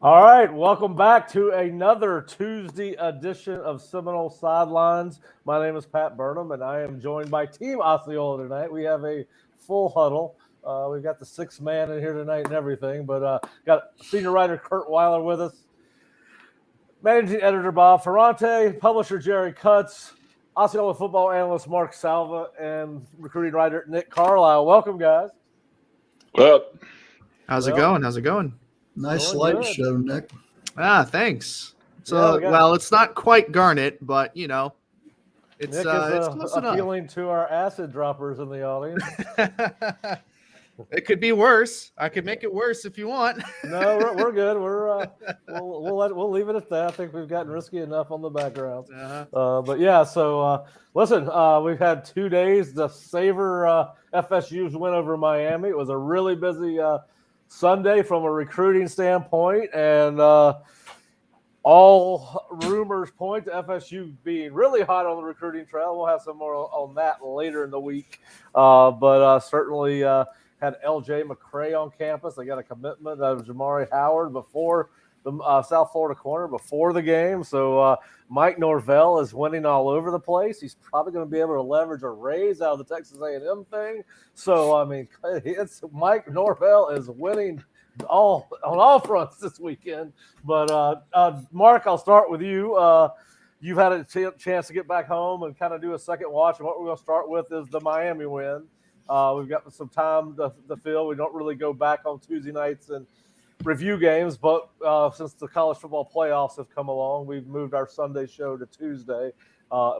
All right, welcome back to another Tuesday edition of Seminole Sidelines. My name is Pat Burnham, and I am joined by Team Osceola tonight. We have a full huddle. We've got the sixth man in here tonight and everything, but got senior writer Curt Weiler with us, managing editor Bob Ferrante, publisher Jerry Kutz, Osceola football analyst Mark Salva, and recruiting writer Nick Carlisle. Welcome, guys. Well, How's it going? Nice Doing light good. show, Nick. Thanks. Yeah, So, it's not quite Garnet, but it's Nick it's is close appealing to our acid droppers in the audience. enough. It could be worse. I could make it worse if you want. No, we're good. We'll leave it at that. I think we've gotten risky enough on the background. But yeah, so listen, we've had 2 days to savor FSU's win over Miami. It was a really busy Sunday from a recruiting standpoint, and all rumors point to FSU being really hot on the recruiting trail. We'll have some more on that later in the week, but certainly had LJ McCray on campus. They got a commitment of Jamari Howard before the South Florida corner before the game. So Mike Norvell is winning all over the place. He's probably going to be able to leverage a raise out of the Texas A&M thing. So, I mean, it's Mike Norvell is winning on all fronts this weekend. But, Mark, I'll start with you. You've had a chance to get back home and kind of do a second watch. And what we're going to start with is the Miami win. We've got some time to fill. We don't really go back on Tuesday nights and review games, but since the college football playoffs have come along, we've moved our Sunday show to Tuesday,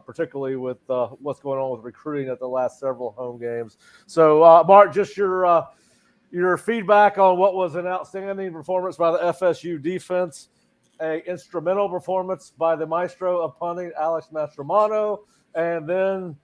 particularly with what's going on with recruiting at the last several home games. So, Mark, just your feedback on what was an outstanding performance by the FSU defense, a instrumental performance by the maestro of punting, Alex Mastromano, and then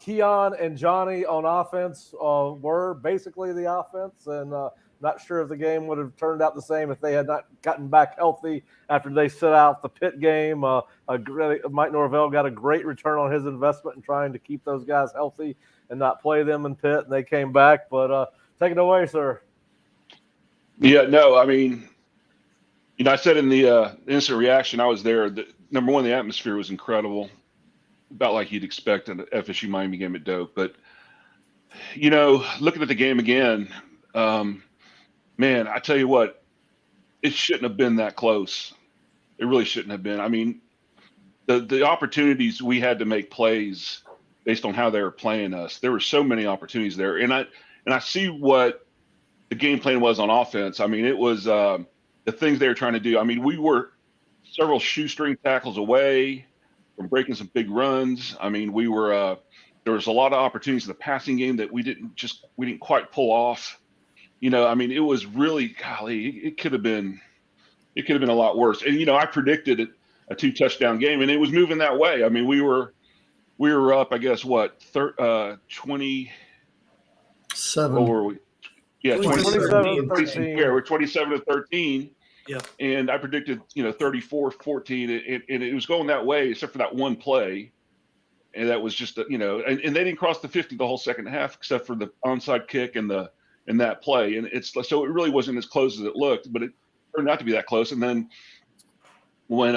Keon and Johnny on offense were basically the offense, and not sure if the game would have turned out the same if they had not gotten back healthy after they sit out the Pitt game. Mike Norvell got a great return on his investment in trying to keep those guys healthy and not play them in Pitt, and they came back. But take it away, sir. yeah, no, I mean, I said in the instant reaction, I was there. Number one, the atmosphere was incredible, about like you'd expect an FSU-Miami game at Doak. But, looking at the game again, man, I tell you what, it shouldn't have been that close. It really shouldn't have been. I mean, the opportunities we had to make plays based on how they were playing us, there were so many opportunities there. And I see what the game plan was on offense. I mean, it was the things they were trying to do. I mean, we were several shoestring tackles away from breaking some big runs. I mean, we were there was a lot of opportunities in the passing game that we didn't quite pull off. I mean, it was really, golly, it could have been a lot worse. And, I predicted a 2-touchdown game, and it was moving that way. I mean, we were up, I guess, 20. 7. What were we? Yeah, 27-13. Yeah, we're 27-13. Yeah. And I predicted, 34-14, and it was going that way, except for that one play. And that was just, and they didn't cross the 50 the whole second half, except for the onside kick and that play. And so it really wasn't as close as it looked, but it turned out to be that close. And then when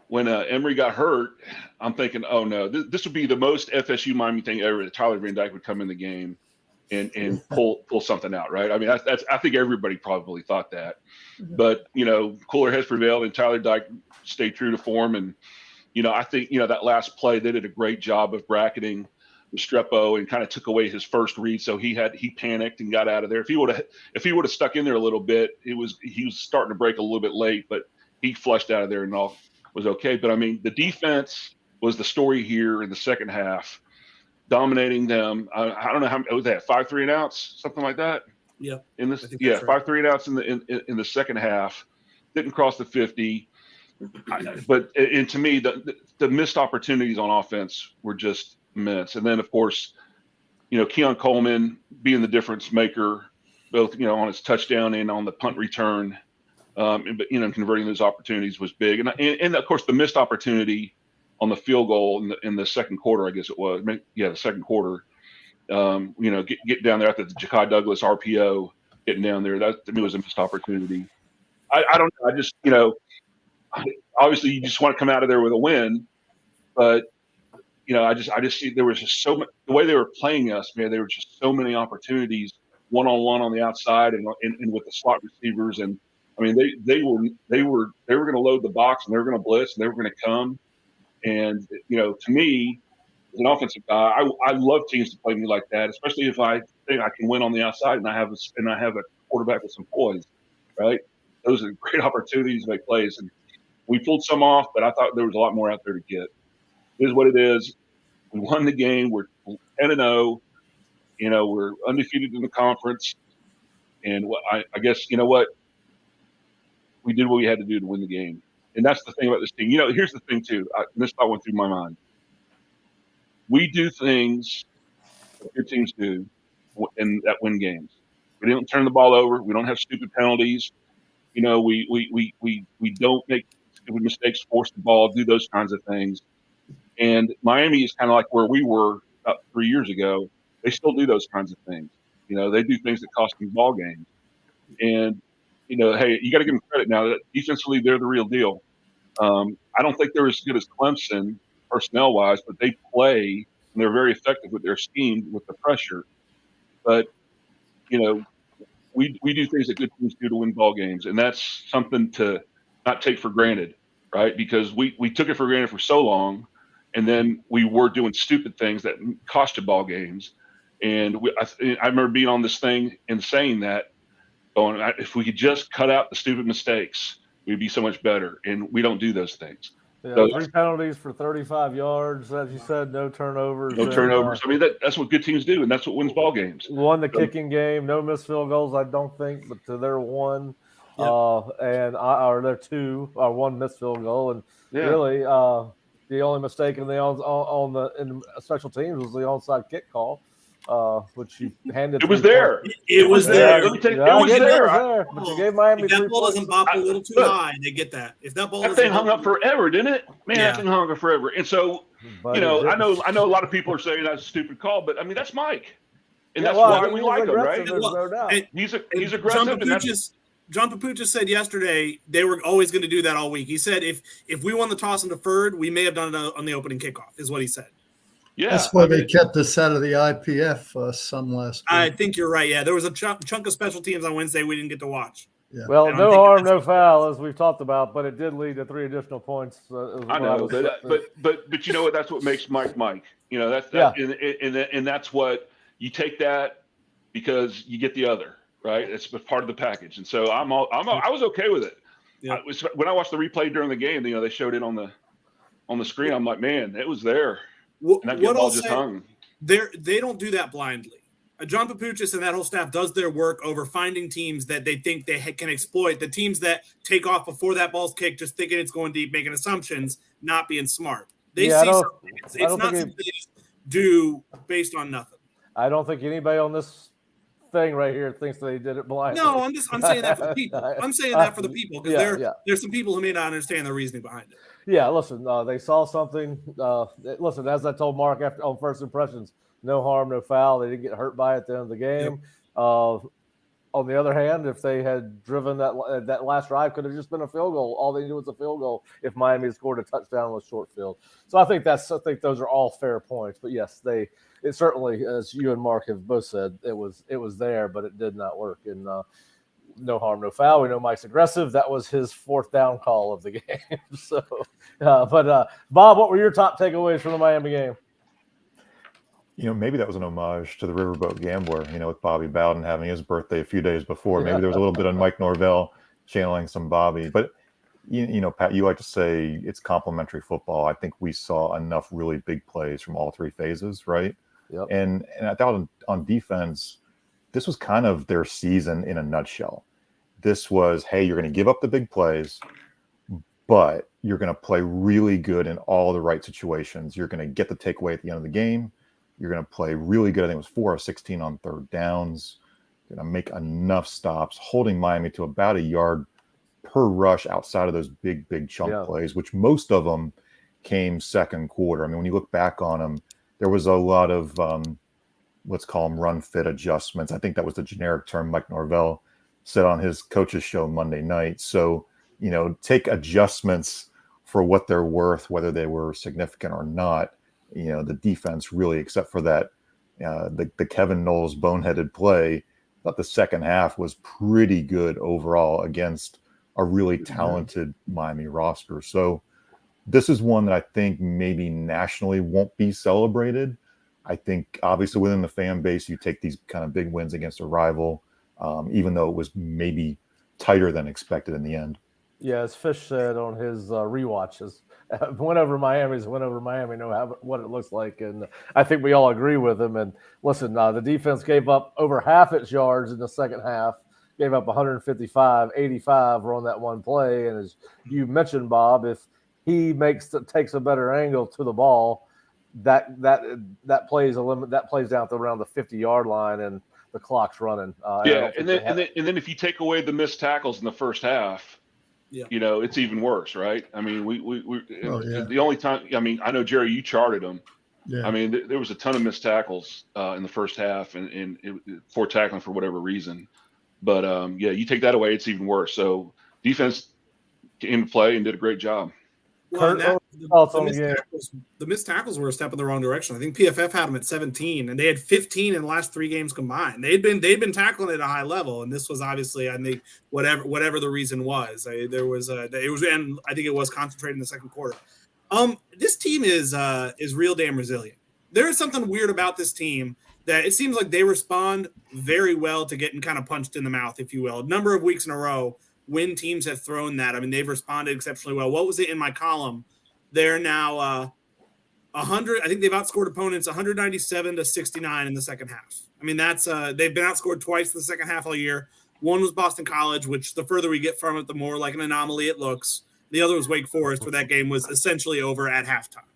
Emory got hurt, I'm thinking, oh no, this would be the most FSU Miami thing ever, that Tyler Van Dyke would come in the game and pull something out, right? I mean, I think everybody probably thought that, but cooler heads prevailed, and Tyler Dyke stayed true to form. And I think that last play, they did a great job of bracketing Restrepo and kind of took away his first read, so he panicked and got out of there. If he would have stuck in there a little bit, he was starting to break a little bit late, but he flushed out of there and all was okay. But I mean, the defense was the story here in the second half, dominating them. I don't know how was that 5 3 and outs, something like that. Yeah. In this, yeah, 5 3 and outs in the second half, didn't cross the 50. But to me, the missed opportunities on offense were just immense. And then, of course, Keon Coleman being the difference maker, both on his touchdown and on the punt return, but converting those opportunities was big. And of course, the missed opportunity on the field goal in the second quarter, I guess it was. Yeah, the second quarter. Get down there after the Ja'Kai Douglas RPO, getting down there. That to me was a missed opportunity. I don't know. I just, obviously you just want to come out of there with a win, but I just see there was just so much the way they were playing us, man. There were just so many opportunities one-on-one on the outside and with the slot receivers, and I mean they were going to load the box and they were going to blitz and they were going to come, and to me as an offensive guy, I love teams to play me like that, especially if I think I can win on the outside and I have a quarterback with some poise, right? Those are great opportunities to make plays, and we pulled some off, but I thought there was a lot more out there to get. It is what it is. We won the game. We're 10-0. We're undefeated in the conference, and I guess what we did what we had to do to win the game, and that's the thing about this team. Here's the thing too. This thought went through my mind. We do things that good teams do, and that win games. We don't turn the ball over. We don't have stupid penalties. We don't make stupid mistakes, force the ball, do those kinds of things. And Miami is kind of like where we were about 3 years ago. They still do those kinds of things. They do things that cost them ball games. And, hey, you got to give them credit now. That defensively, they're the real deal. I don't think they're as good as Clemson personnel-wise, but they play, and they're very effective with their scheme, with the pressure. But, we do things that good teams do to win ball games, and that's something to not take for granted, right? Because we took it for granted for so long, and then we were doing stupid things that cost you ball games. And I remember being on this thing and saying that, going, if we could just cut out the stupid mistakes, we'd be so much better. And we don't do those things. Yeah, 3 penalties for 35 yards, as you said, no turnovers. No turnovers. I mean, that's what good teams do, and that's what wins ball games. Won the kicking game, no missed field goals, I don't think, but to their one. Yep. Or their 2, or 1 missed field goal, and really the only mistake in the special teams was the onside kick call, which you handed. It was there. It was there. Let me take, it was there. But you gave Miami if 3 that ball points. doesn't bop a little too high, they get that. If that ball that thing hung up forever, didn't it? Man, that thing hung up forever. And so, I know a lot of people are saying that's a stupid call, but I mean that's Mike, and that's why we like him, right? No doubt. He's aggressive. John Papuchis said yesterday they were always going to do that all week. He said if we won the toss and deferred, we may have done it on the opening kickoff, is what he said. Yeah, that's why they kept us out of the IPF some last week. I think you're right. Yeah, there was a chunk of special teams on Wednesday we didn't get to watch. Yeah. Well, no harm, no foul, as we've talked about, but it did lead to 3 additional points. I know, but you know what? That's what makes Mike. And that's what you take that because you get the other. Right, it's part of the package, and so I was okay with it. Yeah. When I watched the replay during the game, they showed it on the screen. I'm like, man, it was there. And that ball just hung. They don't do that blindly. John Papuchis and that whole staff does their work over finding teams that they think they can exploit. The teams that take off before that ball's kicked, just thinking it's going deep, making assumptions, not being smart. They see something. It's not something they just do based on nothing. I don't think anybody on this thing right here thinks they did it blindly. No, I'm saying that for the people. I'm saying that for the people because there's some people who may not understand the reasoning behind it. Yeah, listen, they saw something. Listen, as I told Mark on first impressions, no harm, no foul. They didn't get hurt by it at the end of the game. Yep. On the other hand, if they had driven that last drive, could have just been a field goal. All they needed was a field goal if Miami had scored a touchdown on a short field. So I think those are all fair points. But yes, it certainly, as you and Mark have both said, it was there, but it did not work. And no harm, no foul. We know Mike's aggressive. That was his 4th down call of the game. So, but Bob, what were your top takeaways from the Miami game? Maybe that was an homage to the Riverboat Gambler, with Bobby Bowden having his birthday a few days before. Maybe there was a little bit of Mike Norvell channeling some Bobby. But, Pat, you like to say it's complementary football. I think we saw enough really big plays from all 3 phases, right? Yep. And I thought on defense, this was kind of their season in a nutshell. This was, hey, you're going to give up the big plays, but you're going to play really good in all the right situations. You're going to get the takeaway at the end of the game. You're going to play really good. I think it was 4 of 16 on 3rd downs. You're going to make enough stops, holding Miami to about a yard per rush outside of those big chunk plays, which most of them came second quarter. I mean, when you look back on them, there was a lot of let's call them run fit adjustments. I think that was the generic term Mike Norvell said on his coach's show Monday night. So, take adjustments for what they're worth, whether they were significant or not. The defense really, except for that, the Kevin Knowles boneheaded play, I thought the second half was pretty good overall against a really talented Miami roster. So this is one that I think maybe nationally won't be celebrated. I think obviously within the fan base, you take these kind of big wins against a rival, even though it was maybe tighter than expected in the end. Yeah, as Fish said on his rewatches, win over Miami is win over Miami, what it looks like. And I think we all agree with him. And listen, the defense gave up over half its yards in the second half, gave up 155, 85 were on that one play. And as you mentioned, Bob, if he takes a better angle to the ball, that plays down to around the 50-yard line, and the clock's running. And then if you take away the missed tackles in the first half, it's even worse, right? I mean, the only time, I know, Jerry, you charted them. Yeah. I mean, there was a ton of missed tackles in the first half and for tackling for whatever reason. But you take that away, it's even worse. So defense came to play and did a great job. Well, the missed tackles were a step in the wrong direction. I think PFF had them at 17, and they had 15 in the last 3 games combined. They'd been tackling at a high level, and this was obviously, I think, whatever the reason was. And I think it was concentrated in the second quarter. This team is real damn resilient. There is something weird about this team that it seems like they respond very well to getting kind of punched in the mouth, if you will. A number of weeks in a row, when teams have thrown that, they've responded exceptionally well. What was it in my column? They're now 100. I think they've outscored opponents 197 to 69 in the second half. That's they've been outscored twice in the second half all year. One was Boston College, which the further we get from it, the more like an anomaly it looks. The other was Wake Forest, where that game was essentially over at halftime.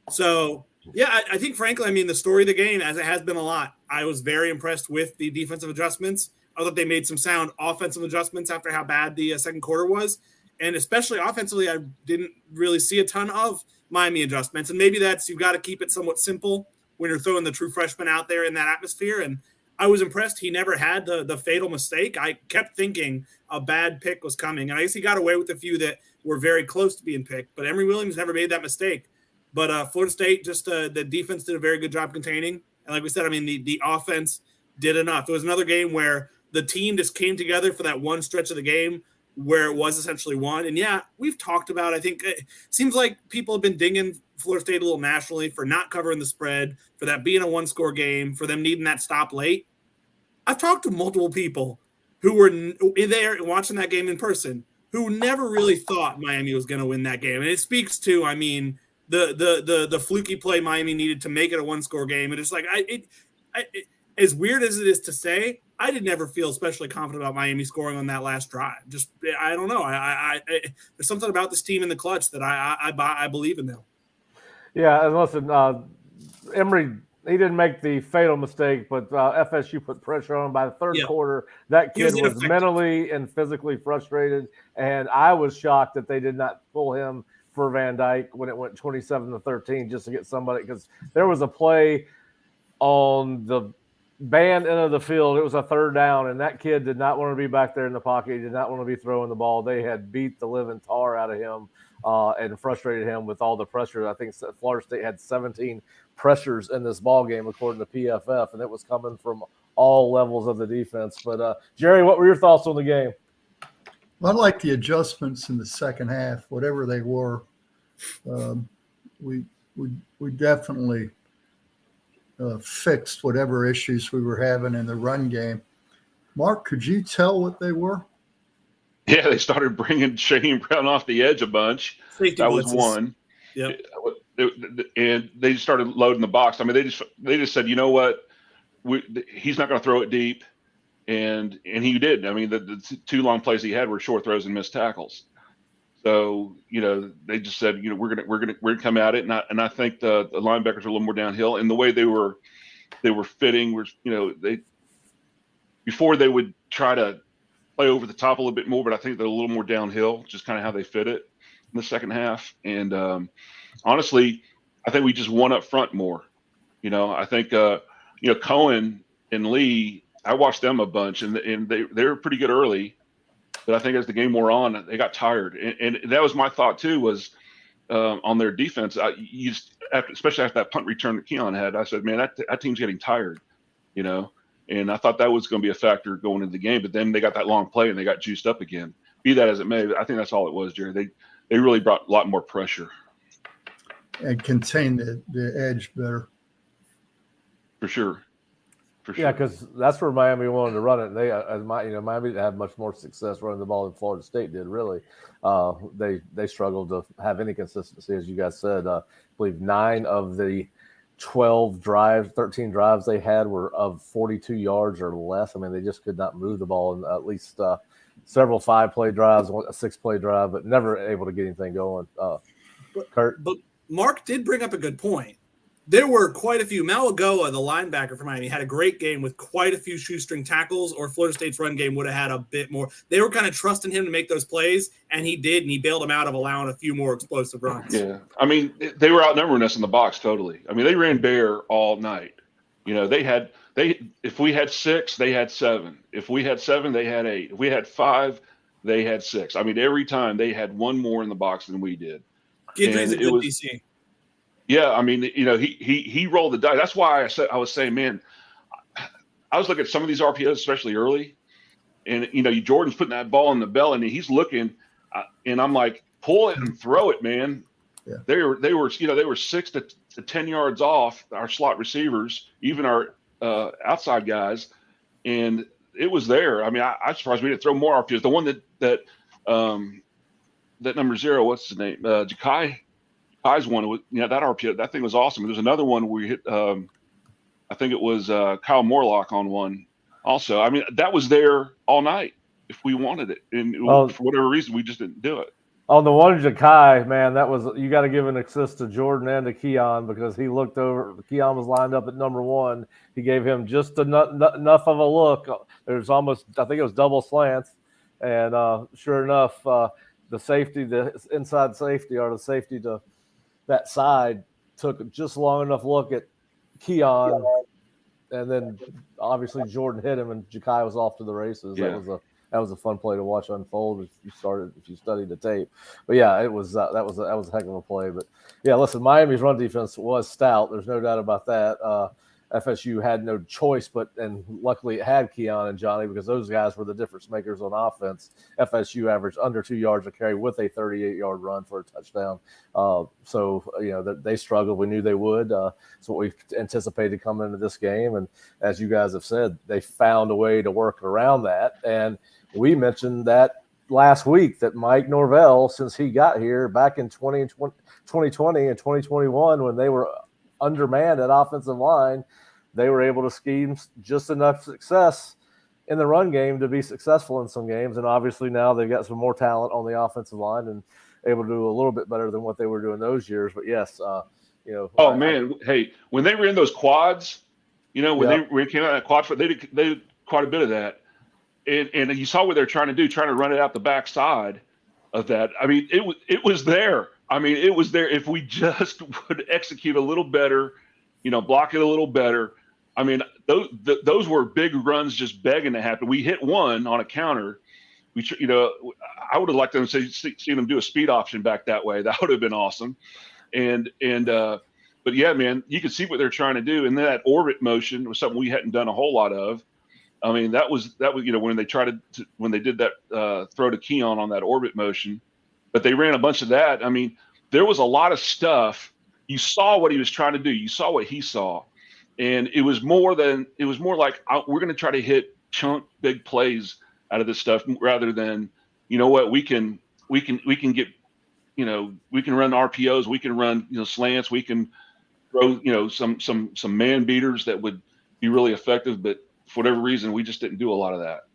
So, I think, frankly, the story of the game, as it has been a lot, I was very impressed with the defensive adjustments. I thought they made some sound offensive adjustments after how bad the second quarter was. And especially offensively, I didn't really see a ton of Miami adjustments. And maybe you've got to keep it somewhat simple when you're throwing the true freshman out there in that atmosphere. And I was impressed. He never had the fatal mistake. I kept thinking a bad pick was coming. And I guess he got away with a few that were very close to being picked. But Emory Williams never made that mistake. But Florida State, the defense did a very good job containing. And like we said, the offense did enough. There was another game where the team just came together for that one stretch of the game where it was essentially won. And we've talked about, I think it seems like people have been dinging Florida State a little nationally for not covering the spread, for that being a one-score game, for them needing that stop late. I've talked to multiple people who were there watching that game in person who never really thought Miami was going to win that game. And it speaks to, the fluky play Miami needed to make it a one-score game. And it's like, as weird as it is to say, I did never feel especially confident about Miami scoring on that last drive. Just, I don't know. There's something about this team in the clutch that I believe in them. Yeah, and listen, Emory, he didn't make the fatal mistake, but FSU put pressure on him. By the third quarter, that kid was mentally and physically frustrated, and I was shocked that they did not pull him for Van Dyke when it went 27-13 just to get somebody, because there was a play on the band end of the field. It was a third down, and that kid did not want to be back there in the pocket. He did not want to be throwing the ball. They had beat the living tar out of him and frustrated him with all the pressure. I think Florida State had 17 pressures in this ball game, according to PFF, and it was coming from all levels of the defense. But Jerry, what were your thoughts on the game? I like the adjustments in the second half, whatever they were. We definitely fixed whatever issues we were having in the run game. Mark, could you tell what they were? Yeah, they started bringing Shane Brown off the edge a bunch. That was one. Yeah, and they started loading the box. They just said, you know what, he's not going to throw it deep, and he did. The 2 long plays he had were short throws and missed tackles. So they just said, we're gonna come at it, and I think the linebackers are a little more downhill, and the way they were fitting was, before they would try to play over the top a little bit more, but I think they're a little more downhill, just kind of how they fit it in the second half. And honestly, I think we just won up front more. I think Cohen and Lee I watched them a bunch, and they were pretty good early, but I think as the game wore on, they got tired, and that was my thought too. Was on their defense, especially after that punt return that Keon had, I said, man, that team's getting tired, you know. And I thought that was going to be a factor going into the game, but then they got that long play and they got juiced up again. Be that as it may, I think that's all it was, Jerry. They really brought a lot more pressure and contained the edge better. For sure. Yeah, because that's where Miami wanted to run it. They, Miami had much more success running the ball than Florida State did. Really, they struggled to have any consistency, as you guys said. I believe 9 of the 13 drives they had were of 42 yards or less. I mean, they just could not move the ball in at least several 5-play drives, a 6-play drive, but never able to get anything going. Curt? But Mark did bring up a good point. There were quite a few. Malagoa, the linebacker for Miami, had a great game with quite a few shoestring tackles, or Florida State's run game would have had a bit more. They were kind of trusting him to make those plays, and he did, and he bailed them out of allowing a few more explosive runs. Yeah. I mean, they were outnumbering us in the box totally. I mean, they ran bare all night. You know, if we had 6, they had 7. If we had 7, they had 8. If we had 5, they had 6. I mean, every time they had one more in the box than we did. Gidry's a good DC. Yeah, I mean, you know, he rolled the dice. That's why I was saying, man, I was looking at some of these RPOs, especially early, and you know, Jordan's putting that ball in the belly, and he's looking, and I'm like, pull it and throw it, man. Yeah. They were 6 to 10 yards off our slot receivers, even our outside guys, and it was there. I mean, I'm surprised we didn't throw more RPOs. The one that number 0, what's his name, Ja'Kai. One, that RPO, that thing was awesome. There's another one we hit. I think it was Kyle Morlock on one. Also, I mean, that was there all night if we wanted it, and for whatever reason, we just didn't do it. On the one Ja'Kai, man, that was, you got to give an assist to Jordan and to Keon, because he looked over. Keon was lined up at number 1. He gave him just enough of a look. There's almost, I think it was double slants, and sure enough, the safety, the inside safety, or the safety to that side, took just long enough look at Keon, and then obviously Jordan hit him, and Ja'Kai was off to the races. Yeah. That was a fun play to watch unfold if you studied the tape. But yeah, it was that was a heck of a play. But yeah, listen, Miami's run defense was stout. There's no doubt about that. FSU had no choice, and luckily it had Keon and Johnny, because those guys were the difference makers on offense. FSU averaged under 2 yards a carry with a 38-yard run for a touchdown. So, you know, they struggled. We knew they would. It's what we anticipated coming into this game. And as you guys have said, they found a way to work around that. And we mentioned that last week, that Mike Norvell, since he got here back in 2020 and 2021, when they were undermanned at offensive line, they were able to scheme just enough success in the run game to be successful in some games. And obviously now they've got some more talent on the offensive line and able to do a little bit better than what they were doing those years. But yes, you know. Oh man, hey, when they ran those quads, you know, when they came out of that quad, they did quite a bit of that. And you saw what they're trying to run it out the backside of that. I mean, it was there. I mean, it was there. If we just would execute a little better, you know, block it a little better. I mean, those were big runs just begging to happen. We hit one on a counter. I would have liked them to see them do a speed option back that way. That would have been awesome. But yeah, man, you can see what they're trying to do. And that orbit motion was something we hadn't done a whole lot of. I mean, that was you know, when they did that throw to Keon on that orbit motion. But they ran a bunch of that. I mean, there was a lot of stuff. You saw what he was trying to do. You saw what he saw. And it was more like we're going to try to hit chunk big plays out of this stuff, rather than, you know what, we can get, you know, we can run RPOs, we can run, you know, slants, we can throw, you know, some man beaters that would be really effective. But for whatever reason, we just didn't do a lot of that.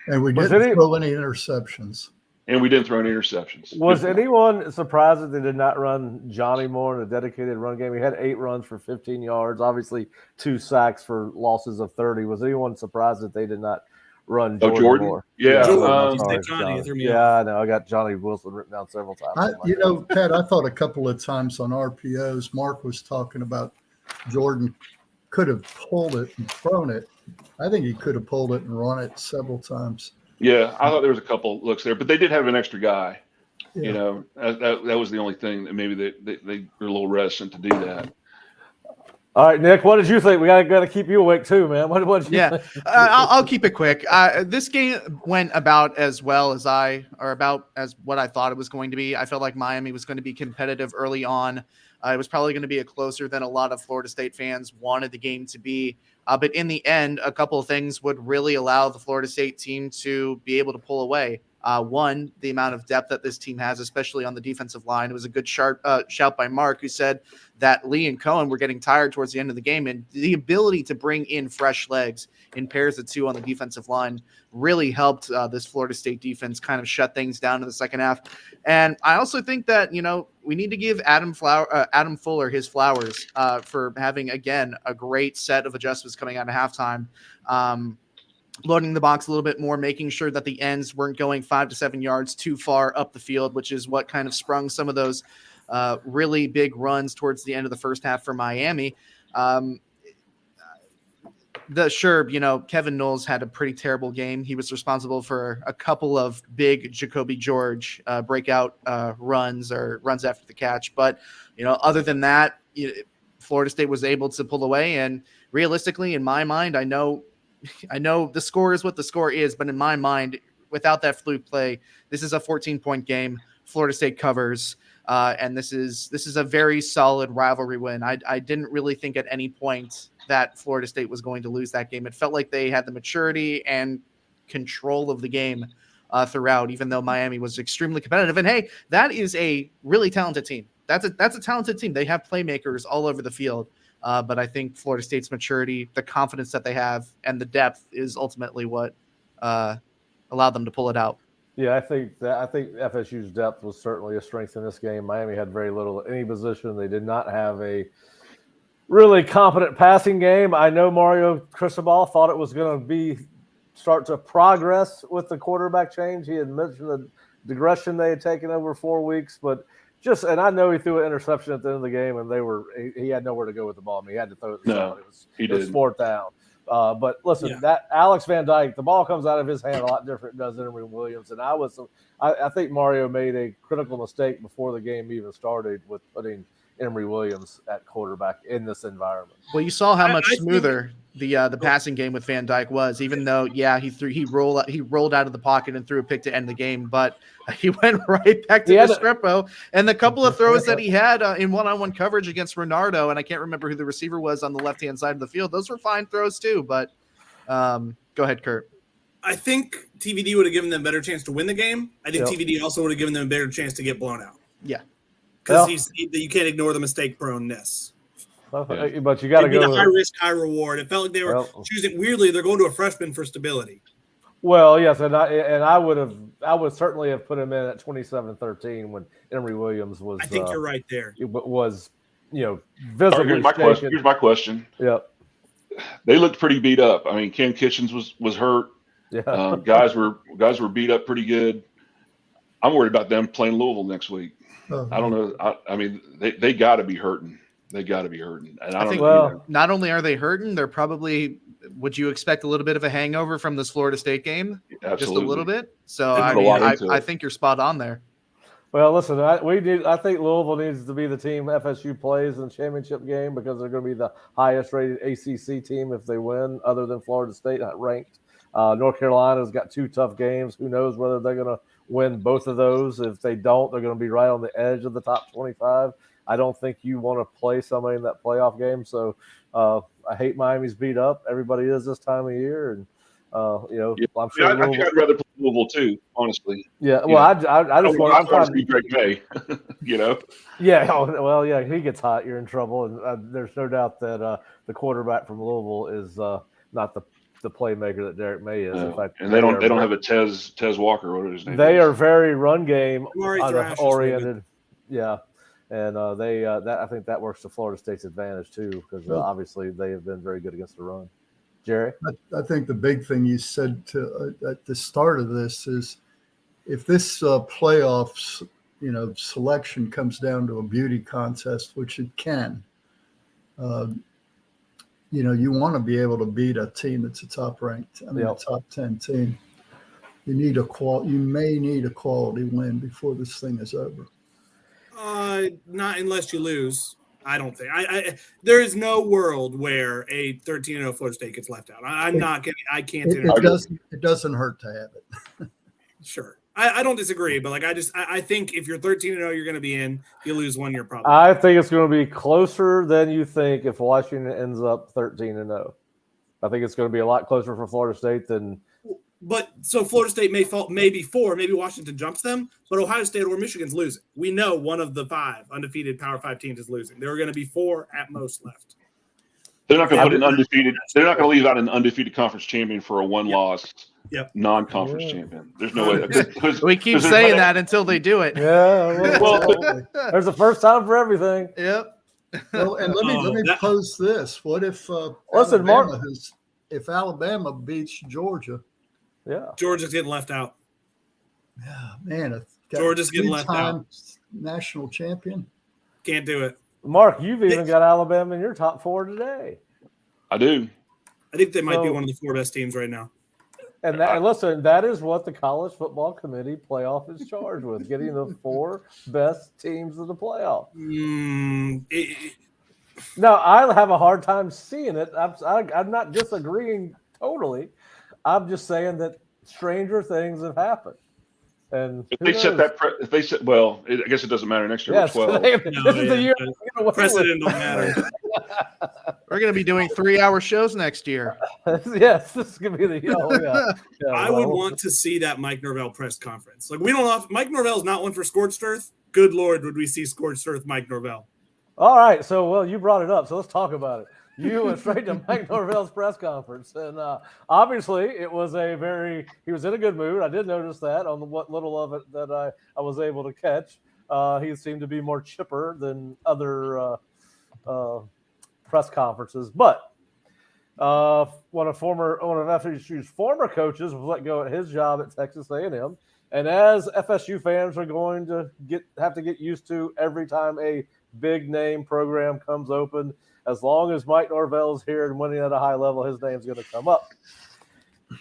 And we didn't throw any interceptions. Was anyone surprised that they did not run Johnny more in a dedicated run game? He had 8 runs for 15 yards, obviously 2 sacks for losses of 30. Was anyone surprised that they did not run Jordan more? Yeah. Johnny. I know. I got Johnny Wilson written down several times. Pat, I thought a couple of times on RPOs, Mark was talking about Jordan could have pulled it and thrown it. I think he could have pulled it and run it several times. Yeah, I thought there was a couple looks there, but they did have an extra guy. Yeah. You know, that was the only thing that maybe they were a little reticent to do that. All right, Nick, what did you think? We got to keep you awake too, man. What did you think? I'll keep it quick. This game went about as well as what I thought it was going to be. I felt like Miami was going to be competitive early on. It was probably going to be a closer than a lot of Florida State fans wanted the game to be. But in the end, a couple of things would really allow the Florida State team to be able to pull away. One, the amount of depth that this team has, especially on the defensive line. It was a good shout by Mark, who said that Lee and Cohen were getting tired towards the end of the game, and the ability to bring in fresh legs in pairs of two on the defensive line really helped this Florida State defense kind of shut things down in the second half. And I also think that, we need to give Adam Fuller his flowers for having, again, a great set of adjustments coming out of halftime. Loading the box a little bit more, making sure that the ends weren't going 5 to 7 yards too far up the field, which is what kind of sprung some of those really big runs towards the end of the first half for Miami. Kevin Knowles had a pretty terrible game. He was responsible for a couple of big Jacoby George breakout runs or runs after the catch. But, other than that, Florida State was able to pull away. And realistically, in my mind, I know the score is what the score is, but in my mind, without that fluke play, this is a 14-point game. Florida State covers, and this is a very solid rivalry win. I didn't really think at any point that Florida State was going to lose that game. It felt like they had the maturity and control of the game throughout, even though Miami was extremely competitive. And hey, that is a really talented team. That's a talented team. They have playmakers all over the field. But I think Florida State's maturity, the confidence that they have, and the depth is ultimately what allowed them to pull it out. Yeah, I think FSU's depth was certainly a strength in this game. Miami had very little at any position. They did not have a really competent passing game. I know Mario Cristobal thought it was going to start to progress with the quarterback change. He had mentioned the digression they had taken over 4 weeks, but and I know he threw an interception at the end of the game, and he had nowhere to go with the ball. I mean, he had to throw it. It was fourth down. But listen, that Alex Van Dyke, the ball comes out of his hand a lot different than it does Emory Williams. And I think Mario made a critical mistake before the game even started with putting Emory Williams at quarterback in this environment. Well, you saw how much smoother the passing game with Van Dyke was, even though he rolled out of the pocket and threw a pick to end the game, but he went right back to Restrepo. And the couple of throws that he had in one-on-one coverage against Renardo, and I can't remember who the receiver was on the left-hand side of the field, those were fine throws too. But go ahead, Curt. I think TVD would have given them a better chance to win the game. I think TVD also would have given them a better chance to get blown out. Yeah. Because you can't ignore the mistake proneness. But you got to go high risk, high reward. It felt like they were choosing weirdly. They're going to a freshman for stability. Well, yes, and I would certainly have put him in at 27-13 when Emory Williams was. I think you're right there. It was visibly. Here's my question. Yep. They looked pretty beat up. I mean, Ken Kitchens was hurt. Yeah. Guys were beat up pretty good. I'm worried about them playing Louisville next week. I don't know. I mean, they got to be hurting. They got to be hurting. And I think not only are they hurting, they're probably. Would you expect a little bit of a hangover from this Florida State game? Absolutely. Just a little bit. So I think you're spot on there. Well, listen, I think Louisville needs to be the team FSU plays in the championship game because they're going to be the highest rated ACC team if they win, other than Florida State ranked. North Carolina's got 2 tough games. Who knows whether they're going to win both of those? If they don't, they're going to be right on the edge of the top 25. I don't think you want to play somebody in that playoff game. So I hate Miami's beat up. Everybody is this time of year, and I'm sure. I think I'd rather play Louisville too, honestly. Yeah, well, I just want to see Drake May. Yeah, well, yeah, he gets hot, you're in trouble, and there's no doubt that the quarterback from Louisville is not the playmaker that Derek May is. No. In fact, and they don't have a Tez Walker, whatever his name is. They are very run game oriented. Yeah. And I think that works to Florida State's advantage too, because obviously they have been very good against the run. Jerry, I think the big thing you said at the start of this is if this playoffs selection comes down to a beauty contest, which it can, you want to be able to beat a team that's a top 10 team. You may need a quality win before this thing is over. Not unless you lose. I don't think. There is no world where a 13-0 Florida State gets left out. I'm not getting. I can't. It doesn't hurt to have it. Sure. I don't disagree, but I think if you're 13-0, you're going to be in. If you lose one, you're probably. I think it's going to be closer than you think if Washington ends up 13-0. I think it's going to be a lot closer for Florida State than. But so Florida State may fall, maybe 4, maybe Washington jumps them, but Ohio State or Michigan's losing. We know one of the 5 undefeated Power 5 teams is losing. There are going to be 4 at most left. They're not going to put an undefeated. They're not going to leave out an undefeated conference champion for a one-loss non-conference champion. There's no way. We keep saying that until they do it. Yeah. Well, there's a first time for everything. Yep. Well, and let me pose this: what if if Alabama beats Georgia? Yeah, Georgia's getting left out. Yeah, man, Georgia's getting left out. National champion. Can't do it. Mark, you've even got Alabama in your top 4 today. I do. I think they might be one of the 4 best teams right now. And listen, that is what the College Football Committee playoff is charged with: getting the 4 best teams of the playoff. No, I have a hard time seeing it. I'm not disagreeing totally. I'm just saying that stranger things have happened. And if they set that, I guess it doesn't matter next year. Yes, 12. this is the year. Precedent don't matter. We're going to be doing 3-hour shows next year. Yes, this is going to be the. I would want to see that Mike Norvell press conference. Like, we don't have Mike Norvell's not one for scorched earth. Good Lord, would we see scorched earth Mike Norvell? All right, so you brought it up, so let's talk about it. You went straight to Mike Norvell's press conference, and obviously it was he was in a good mood. I did notice that on what little of it that I was able to catch. He seemed to be more chipper than other press conferences. But one of FSU's former coaches was let go at his job at Texas A&M, and as FSU fans are going to have to get used to every time a big name program comes open. As long as Mike Norvell is here and winning at a high level, his name's going to come up.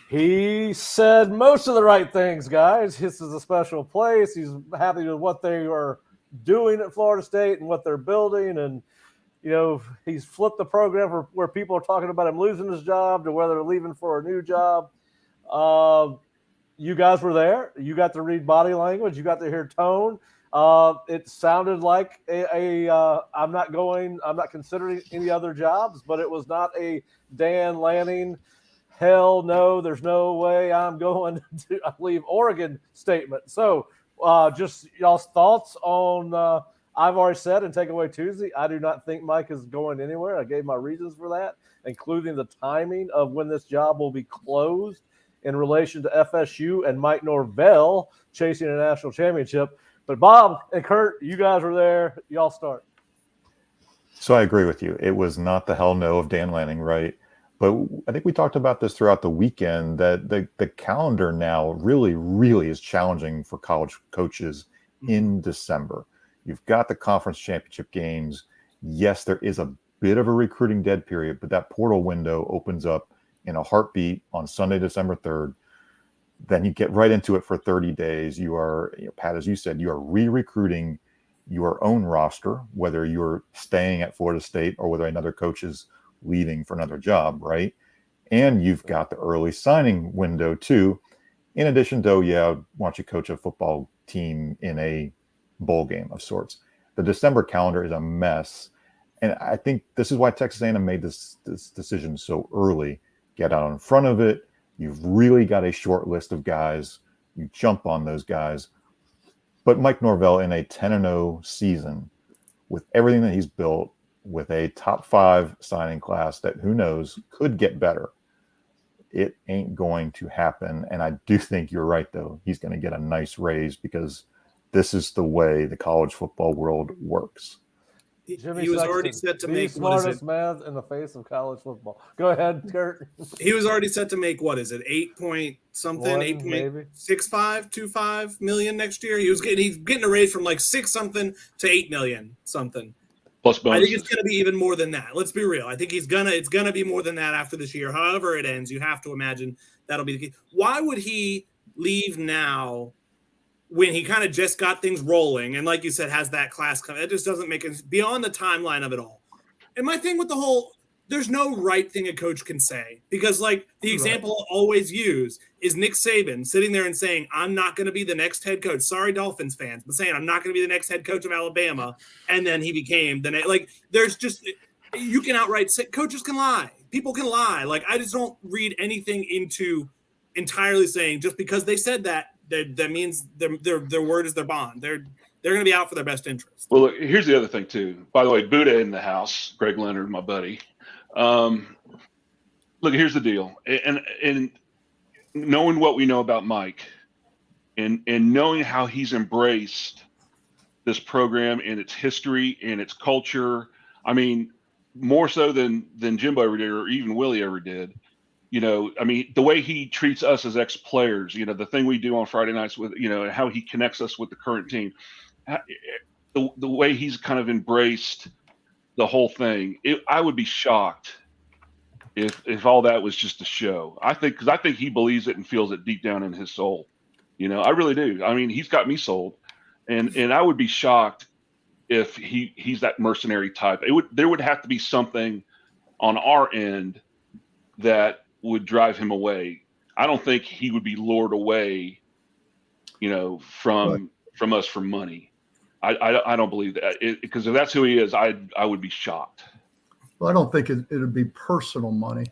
He said most of the right things, guys. This is a special place. He's happy with what they are doing at Florida State and what they're building. And, he's flipped the program where people are talking about him losing his job to whether they're leaving for a new job. You guys were there. You got to read body language. You got to hear tone. It sounded like I'm not considering any other jobs, but it was not a Dan Lanning, hell no, there's no way I'm going to leave Oregon statement. So just y'all's thoughts on, I've already said in Takeaway Tuesday, I do not think Mike is going anywhere. I gave my reasons for that, including the timing of when this job will be closed in relation to FSU and Mike Norvell chasing a national championship. But Bob and Curt, you guys were there. Y'all start. So I agree with you. It was not the hell no of Dan Lanning, right? But I think we talked about this throughout the weekend that the calendar now really, really is challenging for college coaches in December. You've got the conference championship games. Yes, there is a bit of a recruiting dead period, but that portal window opens up in a heartbeat on Sunday, December 3rd. Then you get right into it for 30 days. You are, Pat, as you said, you are re-recruiting your own roster, whether you're staying at Florida State or whether another coach is leaving for another job, right? And you've got the early signing window too. In addition to, why don't you coach a football team in a bowl game of sorts? The December calendar is a mess. And I think this is why Texas A&M made this decision so early. Get out in front of it. You've really got a short list of guys. You jump on those guys. But Mike Norvell in a 10-0 season with everything that he's built, with a top 5 signing class that who knows could get better, it ain't going to happen. And I do think you're right, though. He's going to get a nice raise because this is the way the college football world works. He was already set to make the smartest man in the face of college football. Go ahead, Curt. He was already set to make 8.65 million next year. He's getting a raise from like 6 something to 8 million something. plus bonuses. I think it's going to be even more than that. Let's be real. I think it's gonna be more than that after this year. However it ends, you have to imagine that'll be the case. Why would he leave now when he kind of just got things rolling and, like you said, has that class come? It just doesn't make it beyond the timeline of it all. And my thing with the whole, there's no right thing a coach can say, because like the example I'll always use is Nick Saban sitting there and saying, I'm not going to be the next head coach. Sorry, Dolphins fans, but saying I'm not going to be the next head coach of Alabama. And then he became the next. Like, there's just, you can outright say, coaches can lie. People can lie. Like, I just don't read anything into entirely saying just because they said that means their word is their bond. They're going to be out for their best interest. Well, look, here's the other thing too. By the way, Buddha in the house, Greg Leonard, my buddy. Look, here's the deal. And knowing what we know about Mike and knowing how he's embraced this program and its history and its culture, I mean, more so than Jimbo ever did or even Willie ever did. You know, I mean, the way he treats us as ex-players, you know, the thing we do on Friday nights with, you know, how he connects us with the current team, the way he's kind of embraced the whole thing. I would be shocked if all that was just a show. Because I think he believes it and feels it deep down in his soul. You know, I really do. I mean, he's got me sold, and I would be shocked if he's that mercenary type. There would have to be something on our end that would drive him away. I don't think he would be lured away, you know, from us for money. I don't believe that, because if that's who he is, I would be shocked. Well, I don't think it would be personal money.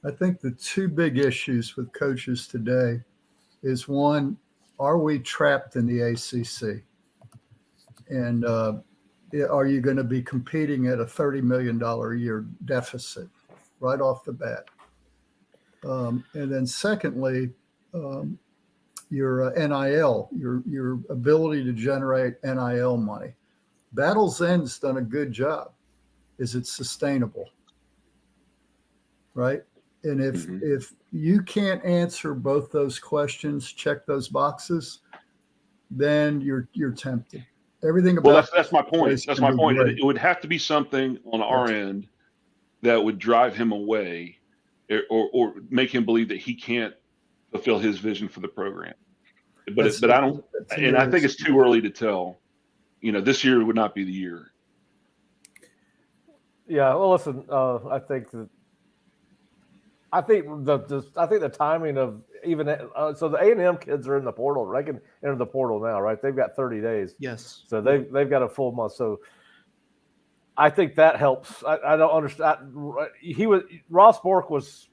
I think the two big issues with coaches today is, one, are we trapped in the ACC? And are you going to be competing at a $30 million a year deficit right off the bat? And then secondly, your NIL, your ability to generate NIL money. Battle's End's done a good job. Is it sustainable? Right? And if you can't answer both those questions, check those boxes, then you're tempted. Everything about that's my point. That's my point. It would have to be something on our end that would drive him away, or make him believe that he can't fulfill his vision for the program. But I don't, and I think it's too early to tell. You know, this year would not be the year. Yeah, well, listen, I think the timing of even so the A&M kids are in the portal. They can enter the portal now, right? They've got 30 days. Yes. So they've got a full month. So I think that helps. I don't understand. Ross Bork was